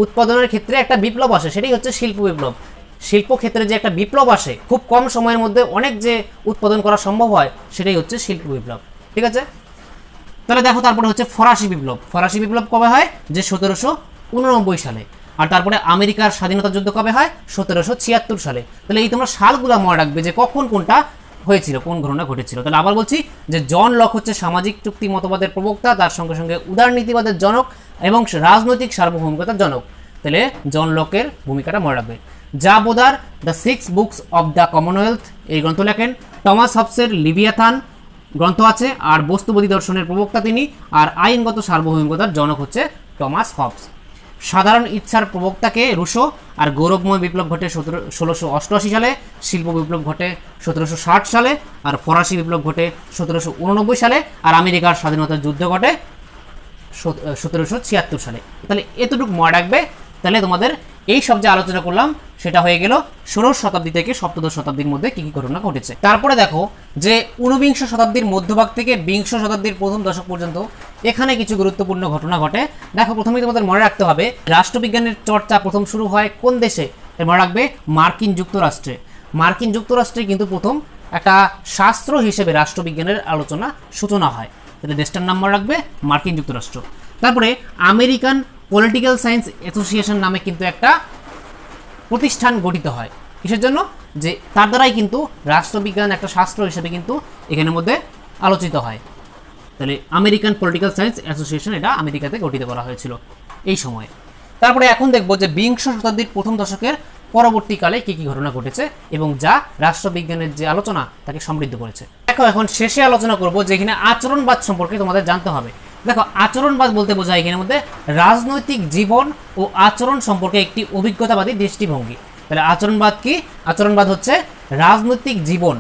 উৎপাদনের ক্ষেত্রে একটা বিপ্লব আসে, সেটাই হচ্ছে শিল্প বিপ্লব। শিল্প ক্ষেত্রে যে একটা বিপ্লব আসে, খুব কম সময়ের মধ্যে অনেক যে উৎপাদন করা সম্ভব হয়, সেটাই হচ্ছে শিল্প বিপ্লব। ঠিক আছে, তাহলে দেখো তারপরে হচ্ছে ফরাসি বিপ্লব। ফরাসি বিপ্লব কবে হয়, যে 1789 সালে। আর তারপরে আমেরিকার স্বাধীনতা যুদ্ধ কবে হয়, 1776 সালে। তাহলে এই তোমরা সালগুলো মনে রাখবে যে কখন কোনটা হয়েছিল, কোন ঘটনা ঘটেছিল। তাহলে আবার বলছি যে জন লক হচ্ছে সামাজিক চুক্তি মতবাদের প্রবক্তা, তার সঙ্গে সঙ্গে উদারনীতিবাদের জনক এবং রাজনৈতিক সার্বভৌমিকতার জনক। তাহলে জন লকের ভূমিকাটা মনে রাখবে। যা বোদার the 6 books of the commonwealth এই গ্রন্থ লেখেন। টমাস হবসের লিভিয়াথান গ্রন্থ আছে, আর বস্তুবাদী দর্শনের প্রবক্তা তিনি, আর আইনগত সার্বভৌমিকতার জনক হচ্ছে টমাস হবস। সাধারণ ইচ্ছার প্রবক্তাকে রুশো, আর গৌরবময় বিপ্লব ঘটে 1688 সালে, শিল্প বিপ্লব ঘটে 1760 সালে, আর ফরাসি বিপ্লব ঘটে 1789 সালে, আর আমেরিকার স্বাধীনতার যুদ্ধ ঘটে 1776 সালে। তাহলে এতটুকু মনে রাখবে। তাহলে তোমাদের এই সব যে আলোচনা করলাম সেটা হয়ে গেল 16 শতাব্দী থেকে সপ্তদশ শতাব্দীর মধ্যে কি কি ঘটনা ঘটেছে। তারপরে দেখো যে 19বিংশ শতাব্দীর মধ্যভাগ থেকে বিংশ শতাব্দীর প্রথম দশক পর্যন্ত এখানে কিছু গুরুত্বপূর্ণ ঘটনা ঘটে। দেখো প্রথমেই তোমাদের মনে রাখতে হবে রাষ্ট্রবিজ্ঞানের চর্চা প্রথম শুরু হয় কোন দেশে, মনে রাখবে মার্কিন যুক্তরাষ্ট্রে। মার্কিন যুক্তরাষ্ট্রে কিন্তু প্রথম একটা শাস্ত্র হিসেবে রাষ্ট্রবিজ্ঞানের আলোচনা সূচনা হয়। তাহলে দেশটার নাম মনে রাখবে মার্কিন যুক্তরাষ্ট্র। তারপরে আমেরিকান পলিটিক্যাল সায়েন্স অ্যাসোসিয়েশন নামে কিন্তু একটা প্রতিষ্ঠান গঠিত হয়। কিসের জন্য? যে তার দ্বারাই কিন্তু রাষ্ট্রবিজ্ঞান একটা শাস্ত্র হিসেবে কিন্তু এখানের মধ্যে আলোচিত হয়। তাহলে আমেরিকান পলিটিক্যাল সায়েন্স অ্যাসোসিয়েশন এটা আমেরিকাতে গঠিত করা হয়েছিল এই সময়ে। তারপরে এখন দেখব যে বিংশ শতাব্দীর প্রথম দশকের পরবর্তীকালে কী কী ঘটনা ঘটেছে এবং যা রাষ্ট্রবিজ্ঞানের যে আলোচনা তাকে সমৃদ্ধ করেছে। দেখো এখন শেষে আলোচনা করব যে এখানে আচরণবাদ সম্পর্কে তোমাদের জানতে হবে। দেখো আচরণবাদ বলতে বোঝায় এখানের মধ্যে রাজনৈতিক জীবন ও আচরণ সম্পর্কে একটি অভিজ্ঞতাবাদী দৃষ্টিভঙ্গি। তাহলে আচরণবাদ কি? আচরণবাদ হচ্ছে রাজনৈতিক জীবন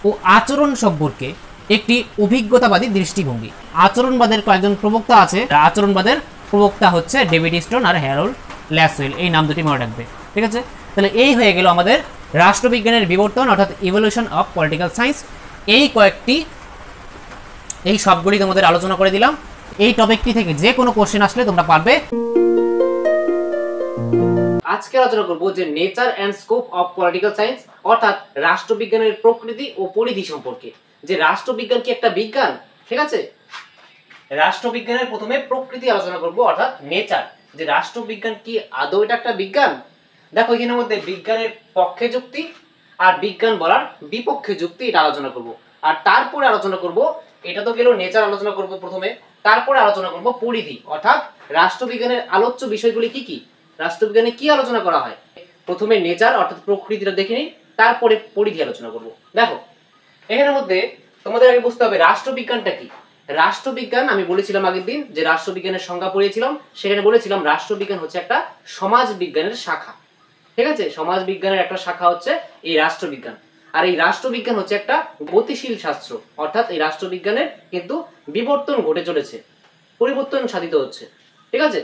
ও আচরণ সম্পর্কে একটি অভিজ্ঞতাবাদী দৃষ্টিভঙ্গি। আচরণবাদের কয়েকজন প্রবক্তা আছে। আচরণবাদের প্রবক্তা হচ্ছে ডেভিড স্টোন আর হ্যারল্ড ল্যাসওয়েল, এই নাম দুটি মনে রাখবে, ঠিক আছে? তাহলে এই হয়ে গেল আমাদের রাষ্ট্রবিজ্ঞানের বিবর্তন অর্থাৎ ইভলিউশন অফ পলিটিক্যাল সায়েন্স। এই সবগুলি তোমাদের আলোচনা করে দিলাম। এই টপিকটি থেকে যে কোনো কোশ্চেন আসলে তোমরা পারবে। আজকে আলোচনা করব যে nature and scope of political science অর্থাৎ রাষ্ট্রবিজ্ঞানের প্রকৃতি ও পরিধি সম্পর্কে। যে রাষ্ট্রবিজ্ঞান কি একটা বিজ্ঞান, ঠিক আছে? রাষ্ট্রবিজ্ঞানের প্রথমে প্রকৃতি আলোচনা করব অর্থাৎ নেচার, যে রাষ্ট্রবিজ্ঞান কি আদৌ এটা একটা বিজ্ঞান। দেখো এখানের মধ্যে বিজ্ঞানের পক্ষে যুক্তি আর বিজ্ঞান বলার বিপক্ষে যুক্তি এটা আলোচনা করব। আর তারপরে আলোচনা করব, এটা তো গেল নেচার আলোচনা করব প্রথমে, তারপরে আলোচনা করব পরিধি অর্থাৎ রাষ্ট্রবিজ্ঞানের আলোচ্য বিষয়গুলি কি কি, রাষ্ট্রবিজ্ঞানে কি আলোচনা করা হয়। প্রথমে নেচার অর্থাৎ প্রকৃতিটা দেখে নিই, তারপরে পরিধি আলোচনা করব। দেখো এখানের মধ্যে তোমাদের আগে বুঝতে হবে রাষ্ট্রবিজ্ঞানটা কি। রাষ্ট্রবিজ্ঞান আমি বলেছিলাম আগের দিন যে রাষ্ট্রবিজ্ঞানের সংজ্ঞা পড়িয়েছিলাম, সেখানে বলেছিলাম রাষ্ট্রবিজ্ঞান হচ্ছে একটা সমাজ বিজ্ঞানের শাখা, ঠিক আছে? সমাজ বিজ্ঞানের একটা শাখা হচ্ছে এই রাষ্ট্রবিজ্ঞান। আর এই রাষ্ট্রবিজ্ঞান হচ্ছে একটা গতিশীল শাস্ত্র, অর্থাৎ এই রাষ্ট্রবিজ্ঞানের কিন্তু বিবর্তন ঘটে চলেছে, পরিবর্তন সাধিত হচ্ছে, ঠিক আছে?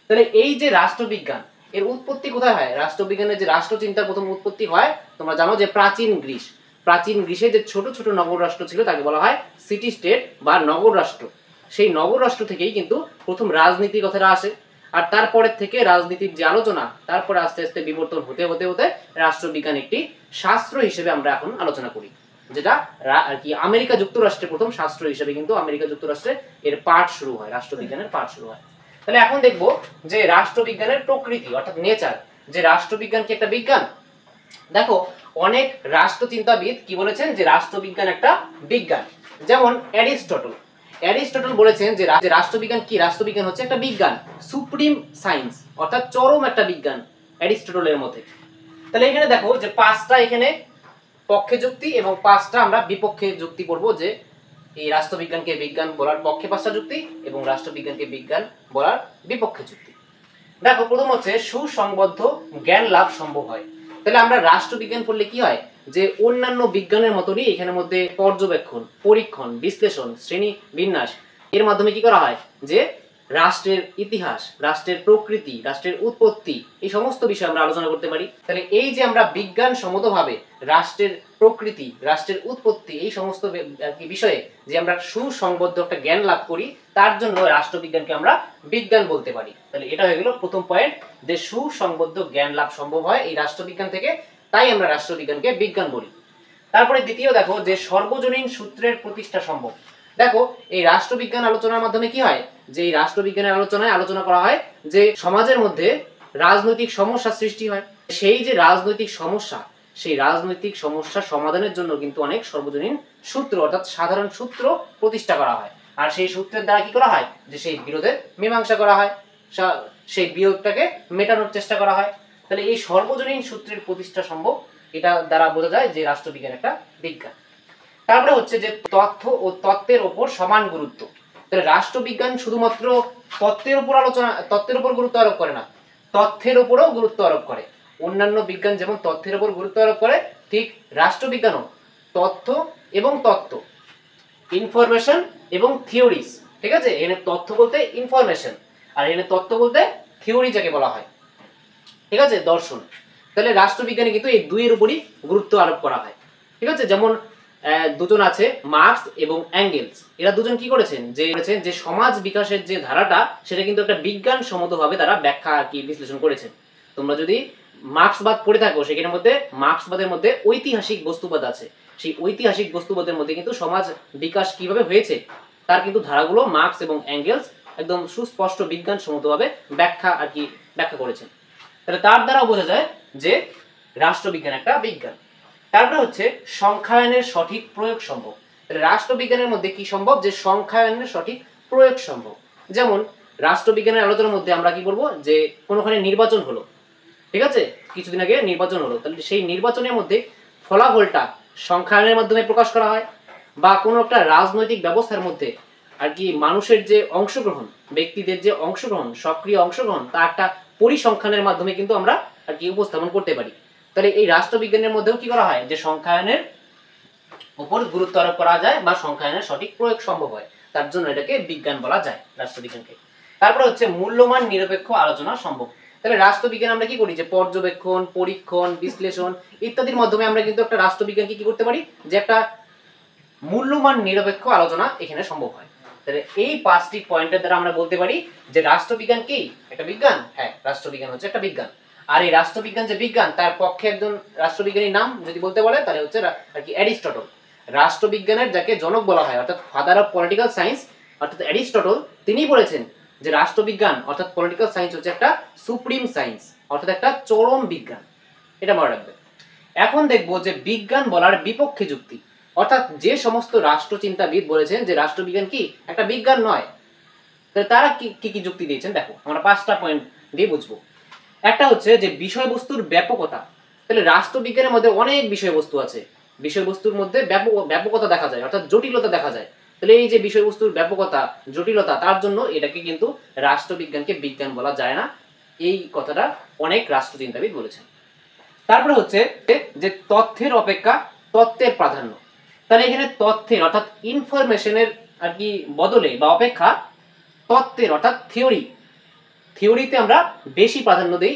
তাহলে এই যে রাষ্ট্রবিজ্ঞান এর উৎপত্তি কোথায় হয়? রাষ্ট্রবিজ্ঞানের যে রাষ্ট্রচিন্তার প্রথম উৎপত্তি হয় তোমরা জানো যে প্রাচীন গ্রিস। প্রাচীন গ্রিসে যে ছোট ছোট নগর রাষ্ট্র ছিল তাকে বলা হয় সিটি স্টেট বা নগর রাষ্ট্র। সেই নগর রাষ্ট্র থেকেই কিন্তু প্রথম রাজনীতির কথাটা আসে। আর তারপরের থেকে রাজনীতির যে আলোচনা, তারপরে আস্তে আস্তে বিবর্তন হতে হতে হতে রাষ্ট্রবিজ্ঞান একটি শাস্ত্র হিসেবে আমরা এখন আলোচনা করি, যেটা আর কি আমেরিকা যুক্তরাষ্ট্রের প্রথম শাস্ত্র হিসেবে কিন্তু আমেরিকা যুক্তরাষ্ট্রে এর পাঠ শুরু হয়, রাষ্ট্রবিজ্ঞানের পাঠ শুরু হয়। তাহলে এখন দেখব যে রাষ্ট্রবিজ্ঞানের প্রকৃতি অর্থাৎ নেচার, যে রাষ্ট্রবিজ্ঞান কি একটা বিজ্ঞান। দেখো অনেক রাষ্ট্রচিন্তাবিদ কি বলেছেন যে রাষ্ট্রবিজ্ঞান একটা বিজ্ঞান। যেমন অ্যারিস্টটল বলেছেন যে রাষ্ট্রবিজ্ঞান কি? রাষ্ট্রবিজ্ঞান হচ্ছে একটা বিজ্ঞান, সুপ্রিম সায়েন্স অর্থাৎ চরম একটা বিজ্ঞান অ্যারিস্টটলের মতে। তাহলে এখানে দেখো যে 5টা এখানে পক্ষে যুক্তি এবং 5টা আমরা বিপক্ষে যুক্তি পড়বো, যে এই রাষ্ট্রবিজ্ঞানকে বিজ্ঞান বলার পক্ষে 5টা যুক্তি এবং রাষ্ট্রবিজ্ঞানকে বিজ্ঞান বলার বিপক্ষে যুক্তি। দেখো প্রথম হচ্ছে সুসংবদ্ধ জ্ঞান লাভ সম্ভব হয়। তাহলে আমরা রাষ্ট্রবিজ্ঞান পড়লে কি হয় যে অন্যান্য বিজ্ঞানের মতনই এখানের মধ্যে পর্যবেক্ষণ, পরীক্ষণ, বিশ্লেষণ, শ্রেণী বিন্যাস এর মাধ্যমে কি করা হয় যে রাষ্ট্রের ইতিহাস, রাষ্ট্রের প্রকৃতি, রাষ্ট্রের উৎপত্তি এই সমস্ত বিষয় আমরা আলোচনা করতে পারি। তাহলে এই যে আমরা বিজ্ঞান সম্মতভাবে রাষ্ট্রের প্রকৃতি, রাষ্ট্রের উৎপত্তি এই সমস্ত বিষয়ে যে আমরা সুসংবদ্ধ একটা জ্ঞান লাভ করি, তার জন্য রাষ্ট্রবিজ্ঞানকে আমরা বিজ্ঞান বলতে পারি। তাহলে এটা হয়ে গেল প্রথম পয়েন্ট, যে সুসংবদ্ধ জ্ঞান লাভ সম্ভব হয় এই রাষ্ট্রবিজ্ঞান থেকে, তাই আমরা রাষ্ট্রবিজ্ঞানকে বিজ্ঞান বলি। তারপরে দ্বিতীয় দেখো যে সর্বজনীন সূত্রের প্রতিষ্ঠা সম্ভব। দেখো এই রাষ্ট্রবিজ্ঞান আলোচনার মাধ্যমে কি হয় যে এই রাষ্ট্রবিজ্ঞানের আলোচনায় আলোচনা করা হয় যে সমাজের মধ্যে রাজনৈতিক সমস্যা সৃষ্টি হয়, সেই যে রাজনৈতিক সমস্যা, সেই রাজনৈতিক সমস্যা সমাধানের জন্য কিন্তু অনেক সর্বজনীন সূত্র অর্থাৎ সাধারণ সূত্র প্রতিষ্ঠা করা হয়। আর সেই সূত্রের দ্বারা কি করা হয় যে সেই বিরোধের মীমাংসা করা হয়, সেই বিরোধটাকে মেটানোর চেষ্টা করা হয়। তাহলে এই সর্বজনীন সূত্রের প্রতিষ্ঠা সম্ভব, এটা দ্বারা বোঝা যায় যে রাষ্ট্রবিজ্ঞান একটা বিজ্ঞান। তারপরে হচ্ছে যে তথ্য ও তত্ত্বের ওপর সমান গুরুত্ব। তাহলে রাষ্ট্রবিজ্ঞান শুধুমাত্র তত্ত্বের উপর গুরুত্ব আরোপ করে না, তথ্যের উপরও গুরুত্ব আরোপ করে। অন্যান্য বিজ্ঞান যেমন তথ্যের উপর গুরুত্ব আরোপ করে, ঠিক রাষ্ট্রবিজ্ঞানও তথ্য এবং তত্ত্ব, ইনফরমেশন এবং থিওরিজ, ঠিক আছে? এখানে তথ্য বলতে ইনফরমেশন আর এখানে তত্ত্ব বলতে থিওরি যাকে বলা হয়, ঠিক আছে, দর্শন। তাহলে রাষ্ট্রবিজ্ঞানে কিন্তু এই দুইয়ের উপরই গুরুত্ব আরোপ করা হয়, ঠিক আছে? যেমন দুজন আছে মার্কস এবং অ্যাঙ্গেলস, এরা দুজন কি করেছেন যে সমাজ বিকাশের যে ধারাটা সেটা কিন্তু একটা বিজ্ঞান সম্মতভাবে তারা ব্যাখ্যা কি বিশ্লেষণ করেছেন। তোমরা যদি মার্কসবাদ পড়ে থাকো সেখানের মধ্যে মার্কসবাদের মধ্যে ঐতিহাসিক বস্তুবাদ আছে, সেই ঐতিহাসিক বস্তুবাদের মধ্যে কিন্তু সমাজ বিকাশ কিভাবে হয়েছে তার কিন্তু ধারাগুলো মার্কস এবং অ্যাঙ্গেলস একদম সুস্পষ্ট বিজ্ঞান সম্মতভাবে ব্যাখ্যা করেছেন। তাহলে তার দ্বারা বোঝা যায় যে রাষ্ট্রবিজ্ঞান একটা বিজ্ঞান। তারপরে হচ্ছে সংখ্যায়নের সঠিক প্রয়োগ সম্ভব। রাষ্ট্রবিজ্ঞানের মধ্যে কি সম্ভব? যে সংখ্যায়নের সঠিক প্রয়োগ সম্ভব। যেমন রাষ্ট্রবিজ্ঞানের আলোচনার মধ্যে আমরা কি করব, যে কোনোখানে নির্বাচন হলো, ঠিক আছে, কিছুদিন আগে নির্বাচন হলো, তাহলে সেই নির্বাচনের মধ্যে ফলাফলটা সংখ্যায়নের মাধ্যমে প্রকাশ করা হয়, বা কোনো একটা রাজনৈতিক ব্যবস্থার মধ্যে আর কি মানুষের যে অংশগ্রহণ, ব্যক্তিদের যে অংশগ্রহণ, সক্রিয় অংশগ্রহণ, তা একটা পরিসংখ্যানের মাধ্যমে কিন্তু আমরা আর কি উপস্থাপন করতে পারি। তাহলে এই রাষ্ট্রবিজ্ঞানের মধ্যেও কি করা হয়, যে সংখ্যায়নের উপর গুরুত্ব আরোপ করা যায় বা সংখ্যায়নের সঠিক প্রয়োগ সম্ভব হয়, তার জন্য এটাকে বিজ্ঞান বলা যায়, রাষ্ট্রবিজ্ঞানকে। তারপরে হচ্ছে মূল্যমান নিরপেক্ষ আলোচনা সম্ভব। তাহলে রাষ্ট্রবিজ্ঞান আমরা কি করি, যে পর্যবেক্ষণ, পরীক্ষণ, বিশ্লেষণ ইত্যাদির মাধ্যমে আমরা কিন্তু একটা রাষ্ট্রবিজ্ঞানকে কি করতে পারি, যে একটা মূল্যমান নিরপেক্ষ আলোচনা এখানে সম্ভব হয়। তাহলে এই 5টি পয়েন্টের দ্বারা আমরা বলতে পারি যে রাষ্ট্রবিজ্ঞান কি একটা বিজ্ঞান। হ্যাঁ, রাষ্ট্রবিজ্ঞান হচ্ছে একটা বিজ্ঞান। আর এই রাষ্ট্রবিজ্ঞান যে বিজ্ঞান, তার পক্ষে একজন রাষ্ট্রবিজ্ঞানীর নাম যদি বলতে বলে, তাহলে হচ্ছে আর কি অ্যারিস্টটল। রাষ্ট্রবিজ্ঞানের যাকে জনক বলা হয়, অর্থাৎ ফাদার অফ পলিটিক্যাল সায়েন্স, অর্থাৎ অ্যারিস্টটল, তিনি বলেছেন যে রাষ্ট্রবিজ্ঞান অর্থাৎ পলিটিক্যাল সায়েন্স হচ্ছে একটা সুপ্রিম সায়েন্স, অর্থাৎ একটা চরম বিজ্ঞান। এটা মনে রাখবে। এখন দেখবো যে বিজ্ঞান বলার বিপক্ষে যুক্তি, অর্থাৎ যে সমস্ত রাষ্ট্রচিন্তাবিদ বলেছেন যে রাষ্ট্রবিজ্ঞান কি একটা বিজ্ঞান নয়, তাহলে তারা কি কি যুক্তি দিয়েছেন দেখো, আমরা 5টা পয়েন্ট দিয়ে বুঝবো। একটা হচ্ছে যে বিষয়বস্তুর ব্যাপকতা। তাহলে রাষ্ট্রবিজ্ঞানের মধ্যে অনেক বিষয়বস্তু আছে, বিষয়বস্তুর মধ্যে ব্যাপকতা দেখা যায়, অর্থাৎ জটিলতা দেখা যায়। তাহলে এই যে বিষয়বস্তুর ব্যাপকতা, জটিলতা, তার জন্য এটাকে কিন্তু রাষ্ট্রবিজ্ঞানকে বিজ্ঞান বলা যায় না, এই কথাটা অনেক রাষ্ট্রচিন্তাবিদ বলেছেন। তারপরে হচ্ছে যে তথ্যের অপেক্ষা তত্ত্বের প্রাধান্য। তাহলে এখানে তথ্যের অর্থাৎ ইনফরমেশনের আর কি বদলে বা অপেক্ষা তত্ত্বের অর্থাৎ থিওরিতে আমরা বেশি প্রাধান্য দেই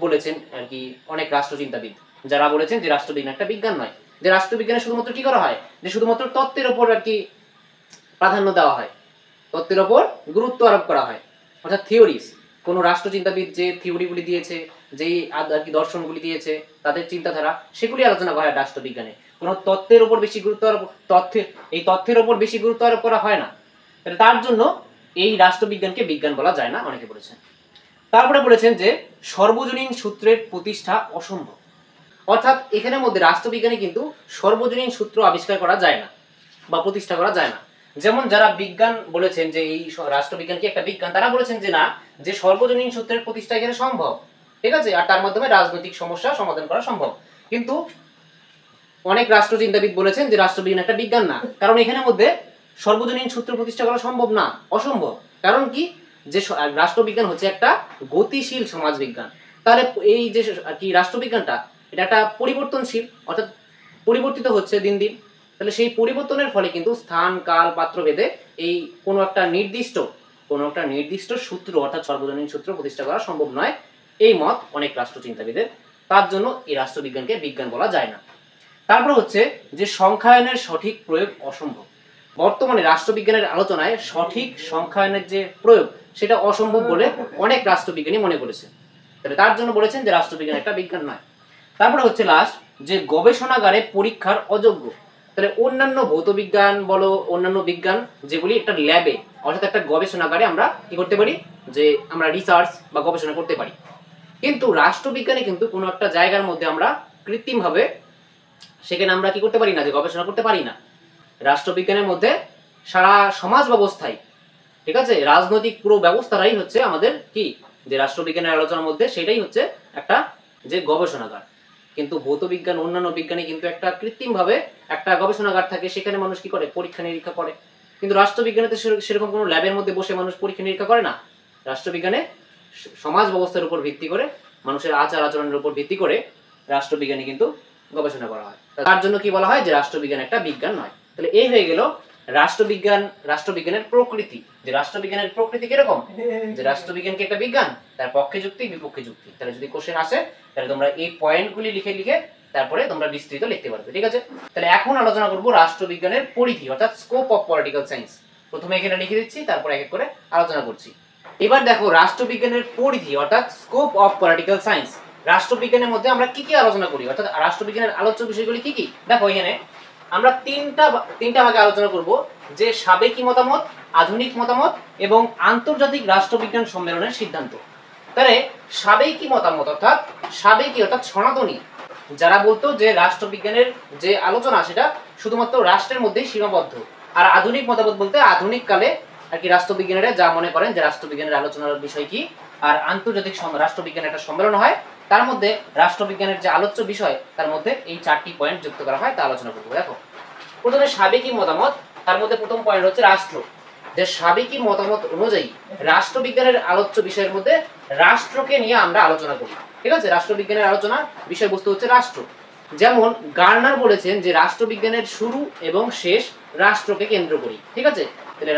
বলেছেন আর কি অনেক রাষ্ট্রচিন্তাবিদ, যারা বলেছেন যে রাষ্ট্রবিজ্ঞান একটা বিজ্ঞান নয়, যে রাষ্ট্রবিজ্ঞানে শুধুমাত্র কি করা হয়, যে শুধুমাত্র তত্ত্বের ওপর আর কি প্রাধান্য দেওয়া হয়, তত্ত্বের ওপর গুরুত্ব আরোপ করা হয়, অর্থাৎ থিওরিজ। কোন রাষ্ট্রচিন্তাবিদ যে থিওরিগুলি দিয়েছে, যেই আর কি দর্শনগুলি দিয়েছে, তাদের চিন্তাধারা, সেগুলি আলোচনা করা হয় রাষ্ট্রবিজ্ঞানে। কোনো তত্ত্বের ওপর বেশি গুরুত্ব আরোপ, তথ্যের ওপর বেশি গুরুত্ব আরোপ করা হয় না। তার জন্য এই রাষ্ট্রবিজ্ঞানকে বিজ্ঞান বলা যায় না, অনেকে বলেছেন। তারপরে বলেছেন যে সর্বজনীন সূত্রের প্রতিষ্ঠা অসম্ভব, অর্থাৎ এখানের মধ্যে রাষ্ট্রবিজ্ঞানে কিন্তু সর্বজনীন সূত্র আবিষ্কার করা যায় না বা প্রতিষ্ঠা করা যায় না। যেমন যারা বিজ্ঞান বলেছেন যে এই রাষ্ট্রবিজ্ঞান কি একটা বিজ্ঞান, তারা বলেছেন যে না, যে সর্বজনীন সূত্রের প্রতিষ্ঠা এখানে সম্ভব, ঠিক আছে, আর তার মাধ্যমে রাজনৈতিক সমস্যা সমাধান করা সম্ভব। কিন্তু অনেক রাষ্ট্রচিন্তাবিদ বলেছেন যে রাষ্ট্রবিজ্ঞান একটা বিজ্ঞান না, কারণ এখানের মধ্যে সর্বজনীন সূত্র প্রতিষ্ঠা করা সম্ভব না, অসম্ভব। কারণ কি, যে রাষ্ট্রবিজ্ঞান হচ্ছে একটা গতিশীল সমাজ বিজ্ঞান। তাহলে এই যে আর কি রাষ্ট্রবিজ্ঞানটা, এটা একটা পরিবর্তনশীল, অর্থাৎ পরিবর্তিত হচ্ছে দিন দিন। তাহলে সেই পরিবর্তনের ফলে কিন্তু স্থান কাল পাত্র ভেদে এই কোনো একটা নির্দিষ্ট সূত্র অর্থাৎ সর্বজনীন সূত্র প্রতিষ্ঠা করা সম্ভব নয়, এই মত অনেক রাষ্ট্রচিন্তাবিদের। তার জন্য এই রাষ্ট্রবিজ্ঞানকে বিজ্ঞান বলা যায় না। তারপর হচ্ছে যে সংখ্যায়নের সঠিক প্রয়োগ অসম্ভব। বর্তমানে রাষ্ট্রবিজ্ঞানের আলোচনায় সঠিক সংখ্যায়নের যে প্রয়োগ, সেটা অসম্ভব বলে অনেক রাষ্ট্রবিজ্ঞানী মনে করেছে। তাহলে তার জন্য বলেছেন যে রাষ্ট্রবিজ্ঞান একটা বিজ্ঞান নয়। তারপরে হচ্ছে লাস্ট, যে গবেষণাগারে পরীক্ষার অযোগ্য। তাহলে অন্যান্য ভৌতবিজ্ঞান বলো, অন্যান্য বিজ্ঞান যেগুলি একটা ল্যাবে অর্থাৎ একটা গবেষণাগারে আমরা কি করতে পারি, যে আমরা রিসার্চ বা গবেষণা করতে পারি। কিন্তু রাষ্ট্রবিজ্ঞানে কিন্তু কোনো একটা জায়গার মধ্যে আমরা কৃত্রিমভাবে সেখানে আমরা কি করতে পারি না, যে গবেষণা করতে পারি না। রাষ্ট্রবিজ্ঞানের মধ্যে সারা সমাজ ব্যবস্থায়, ঠিক আছে, রাজনৈতিক পুরো ব্যবস্থাটাই হচ্ছে আমাদের কি, যে রাষ্ট্রবিজ্ঞানের আলোচনার মধ্যে সেটাই হচ্ছে একটা যে গবেষণাগার। কিন্তু ভৌতবিজ্ঞান অন্যান্য বিজ্ঞানে কিন্তু একটা কৃত্রিমভাবে একটা গবেষণাগার থাকে, সেখানে মানুষ কি করে, পরীক্ষা নিরীক্ষা করে। কিন্তু রাষ্ট্রবিজ্ঞানে তো সেরকম কোনো ল্যাবের মধ্যে বসে মানুষ পরীক্ষা নিরীক্ষা করে না। রাষ্ট্রবিজ্ঞানে সমাজ ব্যবস্থার উপর ভিত্তি করে, মানুষের আচার আচরণের উপর ভিত্তি করে রাষ্ট্রবিজ্ঞানে কিন্তু গবেষণা করা হয়। তার জন্য কি বলা হয়, যে রাষ্ট্রবিজ্ঞান একটা বিজ্ঞান নয়। তাহলে এই হয়ে গেল রাষ্ট্রবিজ্ঞানের প্রকৃতি, যে রাষ্ট্রবিজ্ঞানের প্রকৃতি কিরকম, যে রাষ্ট্রবিজ্ঞান কি একটা বিজ্ঞান, তার পক্ষে যুক্তি বিপক্ষে যুক্তি। তাহলে যদি কোশ্চেন আসে, তাহলে তোমরা এই পয়েন্টগুলি লিখে লিখে তারপরে তোমরা বিস্তৃত লিখতে পারবে, ঠিক আছে। তাহলে এখন আলোচনা করব রাষ্ট্রবিজ্ঞানের পরিধি অর্থাৎ স্কোপ অফ পলিটিক্যাল সায়েন্স। প্রথমে এখানে লিখে দিচ্ছি, তারপর এক এক করে আলোচনা করছি। এবার দেখো রাষ্ট্রবিজ্ঞানের পরিধি অর্থাৎ স্কোপ অফ পলিটিক্যাল সায়েন্স। রাষ্ট্রবিজ্ঞানের মধ্যে আমরা কি কি আলোচনা করি, অর্থাৎ রাষ্ট্রবিজ্ঞানের আলোচ্য বিষয়গুলি কি কি। দেখো এখানে আমরা তিনটা ভাগে আলোচনা করব, যে সাবেকি মতামত, আধুনিক মতামত এবং আন্তর্জাতিক রাষ্ট্রবিজ্ঞান সম্মেলনের সিদ্ধান্ত। তাহলে সাবেকি মতামত অর্থাৎ সনাতনী, যারা বলতো যে রাষ্ট্রবিজ্ঞানের যে আলোচনা সেটা শুধুমাত্র রাষ্ট্রের মধ্যেই সীমাবদ্ধ। আর আধুনিক মতবাদ বলতে আধুনিক কালে আর কি রাষ্ট্রবিজ্ঞানীরা যা মনে করেন যে রাষ্ট্রবিজ্ঞানের আলোচনার বিষয় কি, আর আন্তর্জাতিক রাষ্ট্রবিজ্ঞানের একটা সম্মেলন হয়, তার মধ্যে রাষ্ট্রবিজ্ঞানের যে আলোচ্য বিষয় তার মধ্যে এই 4টি পয়েন্ট যুক্ত করা হয়, তা আলোচনা করবো। দেখো প্রথমে সাবেকি মতামত, তার মধ্যে প্রথম পয়েন্ট হচ্ছে রাষ্ট্র। যে সাবেকি মতামত অনুযায়ী রাষ্ট্রবিজ্ঞানের আলোচ্য বিষয়ের মধ্যে রাষ্ট্রকে নিয়ে আমরা আলোচনা করি। ঠিক আছে, রাষ্ট্রবিজ্ঞানের আলোচনার বিষয়বস্তু হচ্ছে রাষ্ট্র। যেমন গার্নার বলেছেন যে রাষ্ট্রবিজ্ঞানের শুরু এবং শেষ রাষ্ট্রকে কেন্দ্র করি। ঠিক আছে, তাহলে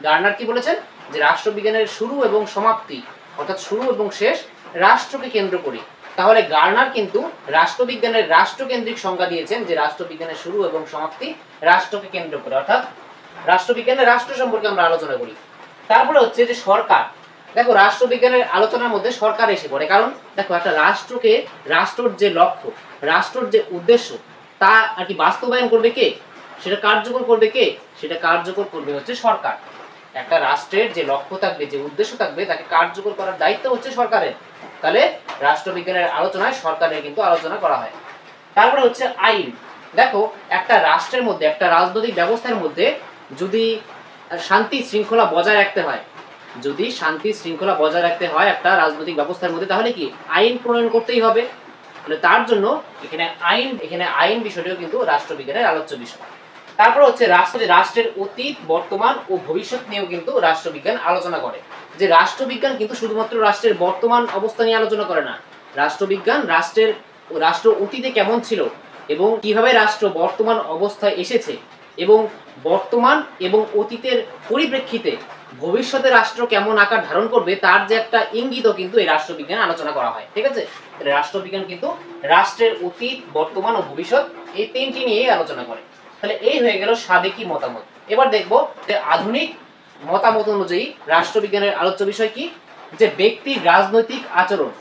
গার্নার কি বলেছেন যে রাষ্ট্রবিজ্ঞানের শুরু এবং সমাপ্তি অর্থাৎ শুরু এবং শেষ রাষ্ট্রকে কেন্দ্র করি। তাহলে গার্নার কিন্তু রাষ্ট্রবিজ্ঞানের রাষ্ট্রকেন্দ্রিক সংজ্ঞা দিয়েছেন যে রাষ্ট্রবিজ্ঞানের শুরু এবং সমাপ্তি রাষ্ট্রকে কেন্দ্র করে, অর্থাৎ রাষ্ট্রবিজ্ঞানের রাষ্ট্র সম্পর্কে আমরা আলোচনা করি। তারপরে হচ্ছে যে সরকার। দেখো রাষ্ট্রবিজ্ঞানের আলোচনার মধ্যে সরকার এসে পড়ে, কারণ দেখো একটা রাষ্ট্রকে, রাষ্ট্রের যে লক্ষ্য, রাষ্ট্রের যে উদ্দেশ্য তা আর কি বাস্তবায়ন করবে কে, সেটা কার্যকর করবে কে, সেটা কার্যকর করবে হচ্ছে সরকার। একটা রাষ্ট্রের যে লক্ষ্য থাকবে, যে উদ্দেশ্য থাকবে, তাকে কার্যকর করার দায়িত্ব হচ্ছে সরকারের। তাহলে রাষ্ট্রবিজ্ঞানের আলোচনায় সরকারের কিন্তু আলোচনা করা হয়। তারপরে হচ্ছে আইন। দেখো একটা রাষ্ট্রের মধ্যে, একটা রাজনৈতিক ব্যবস্থার মধ্যে যদি শান্তি শৃঙ্খলা বজায় রাখতে হয়, যদি শান্তি শৃঙ্খলা বজায় রাখতে হয় একটা রাজনৈতিক ব্যবস্থার মধ্যে, তাহলে কি আইন প্রণয়ন করতেই হবে। তাহলে তার জন্য এখানে আইন বিষয়টিও কিন্তু রাষ্ট্রবিজ্ঞানের আলোচ্য বিষয়। তারপর হচ্ছে রাষ্ট্রের অতীত, বর্তমান ও ভবিষ্যৎ নিয়েও কিন্তু রাষ্ট্রবিজ্ঞান আলোচনা করে। যে রাষ্ট্রবিজ্ঞান কিন্তু শুধুমাত্র রাষ্ট্রের বর্তমান অবস্থা নিয়ে আলোচনা করে না, রাষ্ট্রবিজ্ঞান রাষ্ট্র অতীতে কেমন ছিল এবং কিভাবে রাষ্ট্র বর্তমান অবস্থায় এসেছে এবং বর্তমান এবং অতীতের পরিপ্রেক্ষিতে ভবিষ্যতে রাষ্ট্র কেমন আকার ধারণ করবে তার যে একটা ইঙ্গিতও কিন্তু এই রাষ্ট্রবিজ্ঞান আলোচনা করা হয়। ঠিক আছে, রাষ্ট্রবিজ্ঞান কিন্তু রাষ্ট্রের অতীত, বর্তমান ও ভবিষ্যৎ এই তিনটি নিয়েই আলোচনা করে। তাহলে এই হয়ে গেল সাবেকি মতামত। এবার দেখব যে আধুনিক মতামত অনুযায়ী রাষ্ট্রবিজ্ঞানের আলোচ্য বিষয় কি, যে ব্যক্তির রাজনৈতিক আচরণ।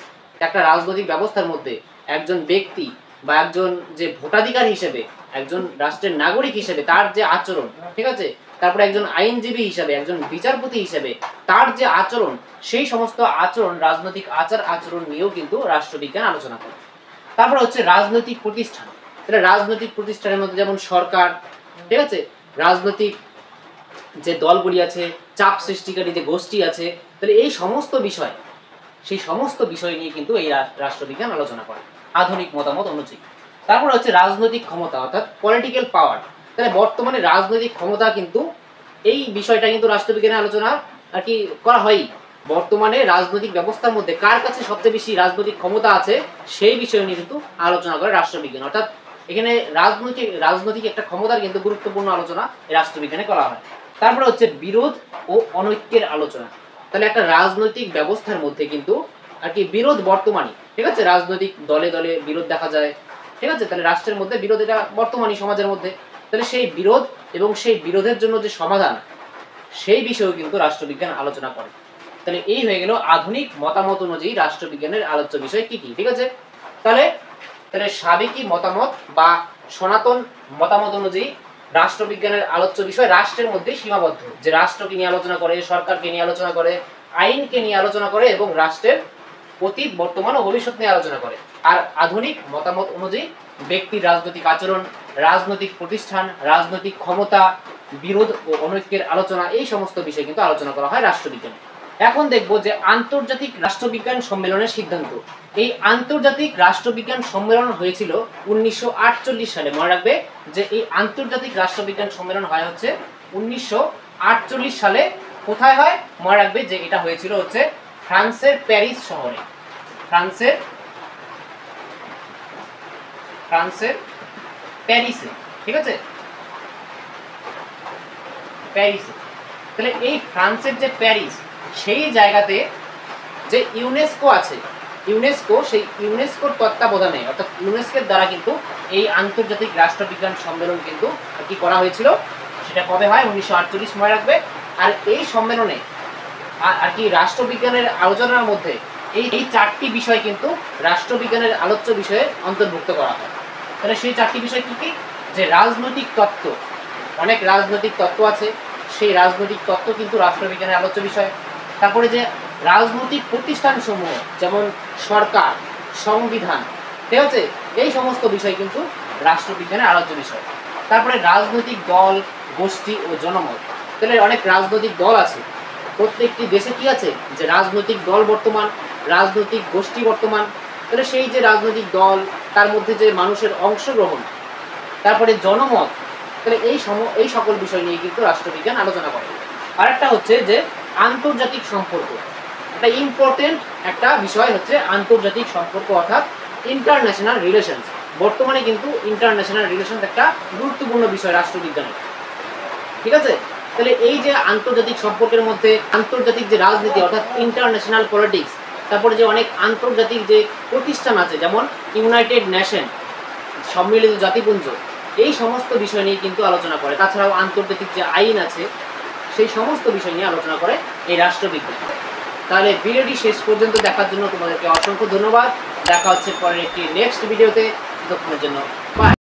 একটা রাজনৈতিক ব্যবস্থার মধ্যে একজন ব্যক্তি বা একজন যে ভোটাধিকার হিসেবে, একজন রাষ্ট্রের নাগরিক হিসেবে তার যে আচরণ, ঠিক আছে, তারপরে একজন আইনজীবী হিসেবে, একজন বিচারপতি হিসেবে তার যে আচরণ, সেই সমস্ত আচরণ, রাজনৈতিক আচরণ নিয়েও কিন্তু রাষ্ট্রবিজ্ঞান আলোচনা করে। তারপর হচ্ছে রাজনৈতিক প্রতিষ্ঠান। তাহলে রাজনৈতিক প্রতিষ্ঠানের মধ্যে যেমন সরকার, ঠিক আছে, রাজনৈতিক যে দলগুলি আছে, চাপ সৃষ্টিকারী যে গোষ্ঠী আছে, তাহলে এই সমস্ত বিষয়, সেই সমস্ত বিষয় নিয়ে কিন্তু এই রাষ্ট্রবিজ্ঞান আলোচনা করে আধুনিক মতামত অনুযায়ী। তারপর হচ্ছে রাজনৈতিক ক্ষমতা অর্থাৎ পলিটিক্যাল পাওয়ার। তাহলে বর্তমানে রাজনৈতিক ক্ষমতা কিন্তু এই বিষয়টা কিন্তু রাষ্ট্রবিজ্ঞানের আলোচনা আর কি করা হয়। বর্তমানে রাজনৈতিক ব্যবস্থার মধ্যে কার কাছে সবচেয়ে বেশি রাজনৈতিক ক্ষমতা আছে সেই বিষয় নিয়ে কিন্তু আলোচনা করে রাষ্ট্রবিজ্ঞান, অর্থাৎ এখানে রাজনৈতিক একটা ক্ষমতার কিন্তু গুরুত্বপূর্ণ আলোচনা এই রাষ্ট্রবিজ্ঞানে করা হয়। তারপরে হচ্ছে বিরোধ ও অনৈক্যের আলোচনা। তাহলে একটা রাজনৈতিক ব্যবস্থার মধ্যে কিন্তু আর কি বিরোধ বর্তমানই, ঠিক আছে, রাজনৈতিক দলে দলে বিরোধ দেখা যায়, ঠিক আছে, তাহলে রাষ্ট্রের মধ্যে বিরোধ, এটা বর্তমানই সমাজের মধ্যে। তাহলে সেই বিরোধ এবং সেই বিরোধের জন্য যে সমাধান, সেই বিষয়েও কিন্তু রাষ্ট্রবিজ্ঞান আলোচনা করে। তাহলে এই হয়ে গেল আধুনিক মতামত অনুযায়ী রাষ্ট্রবিজ্ঞানের আলোচ্য বিষয় কি কি। ঠিক আছে, তাহলে সাবেকি মতামত বা সনাতন মতামত অনুযায়ী রাষ্ট্রবিজ্ঞানের আলোচ্য বিষয় রাষ্ট্রের মধ্যে সীমাবদ্ধ। যে রাষ্ট্রকে নিয়ে আলোচনা করে, সরকারকে নিয়ে আলোচনা করে, আইনকে নিয়ে আলোচনা করে এবং রাষ্ট্রের অতীত, বর্তমান ও ভবিষ্যৎ নিয়ে আলোচনা করে। আর আধুনিক মতামত অনুযায়ী ব্যক্তির রাজনৈতিক আচরণ, রাজনৈতিক প্রতিষ্ঠান, রাজনৈতিক ক্ষমতা, বিরোধ ও অনৈক্যের আলোচনা, এই সমস্ত বিষয় কিন্তু আলোচনা করা হয় রাষ্ট্রবিজ্ঞানে। এখন দেখব যে আন্তর্জাতিক রাষ্ট্রবিজ্ঞান সম্মেলনের সিদ্ধান্ত। এই আন্তর্জাতিক রাষ্ট্রবিজ্ঞান সম্মেলন হয়েছিল 1948 সালে। মনে রাখবে যে এই আন্তর্জাতিক রাষ্ট্রবিজ্ঞান সম্মেলন হয় হচ্ছে 1948 সালে। কোথায় হয় মনে রাখবে যে এটা হয়েছিল হচ্ছে ফ্রান্সের প্যারিস শহরে। ফ্রান্সের প্যারিসে, ঠিক আছে, প্যারিসে। তাহলে এই ফ্রান্সের যে প্যারিস, সেই জায়গাতে যে ইউনেস্কো আছে, সেই ইউনেস্কোর তত্ত্বাবধানে অর্থাৎ ইউনেস্কোর দ্বারা কিন্তু এই আন্তর্জাতিক রাষ্ট্রবিজ্ঞান সম্মেলন কিন্তু কি করা হয়েছিল। সেটা কবে হয়? 1948 মনে রাখবে। আর এই সম্মেলনে আর কি রাষ্ট্রবিজ্ঞানের আলোচনার মধ্যে এই 4টি বিষয় কিন্তু রাষ্ট্রবিজ্ঞানের আলোচ্য বিষয়ে অন্তর্ভুক্ত করা হয়। তাহলে সেই 4টি বিষয় কি কি? যে রাজনৈতিক তত্ত্ব, অনেক রাজনৈতিক তত্ত্ব আছে, সেই রাজনৈতিক তত্ত্ব কিন্তু রাষ্ট্রবিজ্ঞানের আলোচ্য বিষয়। তারপরে যে রাজনৈতিক প্রতিষ্ঠানসমূহ যেমন সরকার, সংবিধান, ঠিক আছে, এই সমস্ত বিষয় কিন্তু রাষ্ট্রবিজ্ঞানের আলোচ্য বিষয়। তারপরে রাজনৈতিক দল, গোষ্ঠী ও জনমত। তাহলে অনেক রাজনৈতিক দল আছে, প্রত্যেকটি দেশে কি আছে যে রাজনৈতিক দল বর্তমান, রাজনৈতিক গোষ্ঠী বর্তমান। তাহলে সেই যে রাজনৈতিক দল, তার মধ্যে যে মানুষের অংশগ্রহণ, তারপরে জনমত, তাহলে এই সকল বিষয় নিয়ে কিন্তু রাষ্ট্রবিজ্ঞান আলোচনা করে। আরেকটা হচ্ছে যে আন্তর্জাতিক সম্পর্ক, একটা ইম্পর্টেন্ট একটা বিষয় হচ্ছে আন্তর্জাতিক সম্পর্ক, অর্থাৎ ইন্টারন্যাশনাল রিলেশনস। বর্তমানে কিন্তু ইন্টারন্যাশনাল রিলেশনস একটা গুরুত্বপূর্ণ বিষয় রাষ্ট্রবিজ্ঞানে, ঠিক আছে। তাহলে এই যে আন্তর্জাতিক সম্পর্কের মধ্যে আন্তর্জাতিক যে রাজনীতি অর্থাৎ ইন্টারন্যাশনাল পলিটিক্স, তারপরে যে অনেক আন্তর্জাতিক যে প্রতিষ্ঠান আছে যেমন ইউনাইটেড নেশন, সম্মিলিত জাতিপুঞ্জ, এই সমস্ত বিষয় নিয়ে কিন্তু আলোচনা করে। তাছাড়াও আন্তর্জাতিক যে আইন আছে সেই সমস্ত বিষয় নিয়ে আলোচনা করে এই রাষ্ট্রবিজ্ঞান। তাহলে ভিডিওটি শেষ পর্যন্ত দেখার জন্য তোমাদেরকে অসংখ্য ধন্যবাদ। দেখা হচ্ছে পরের একটি নেক্সট ভিডিওতে। ততক্ষণের জন্য বাই।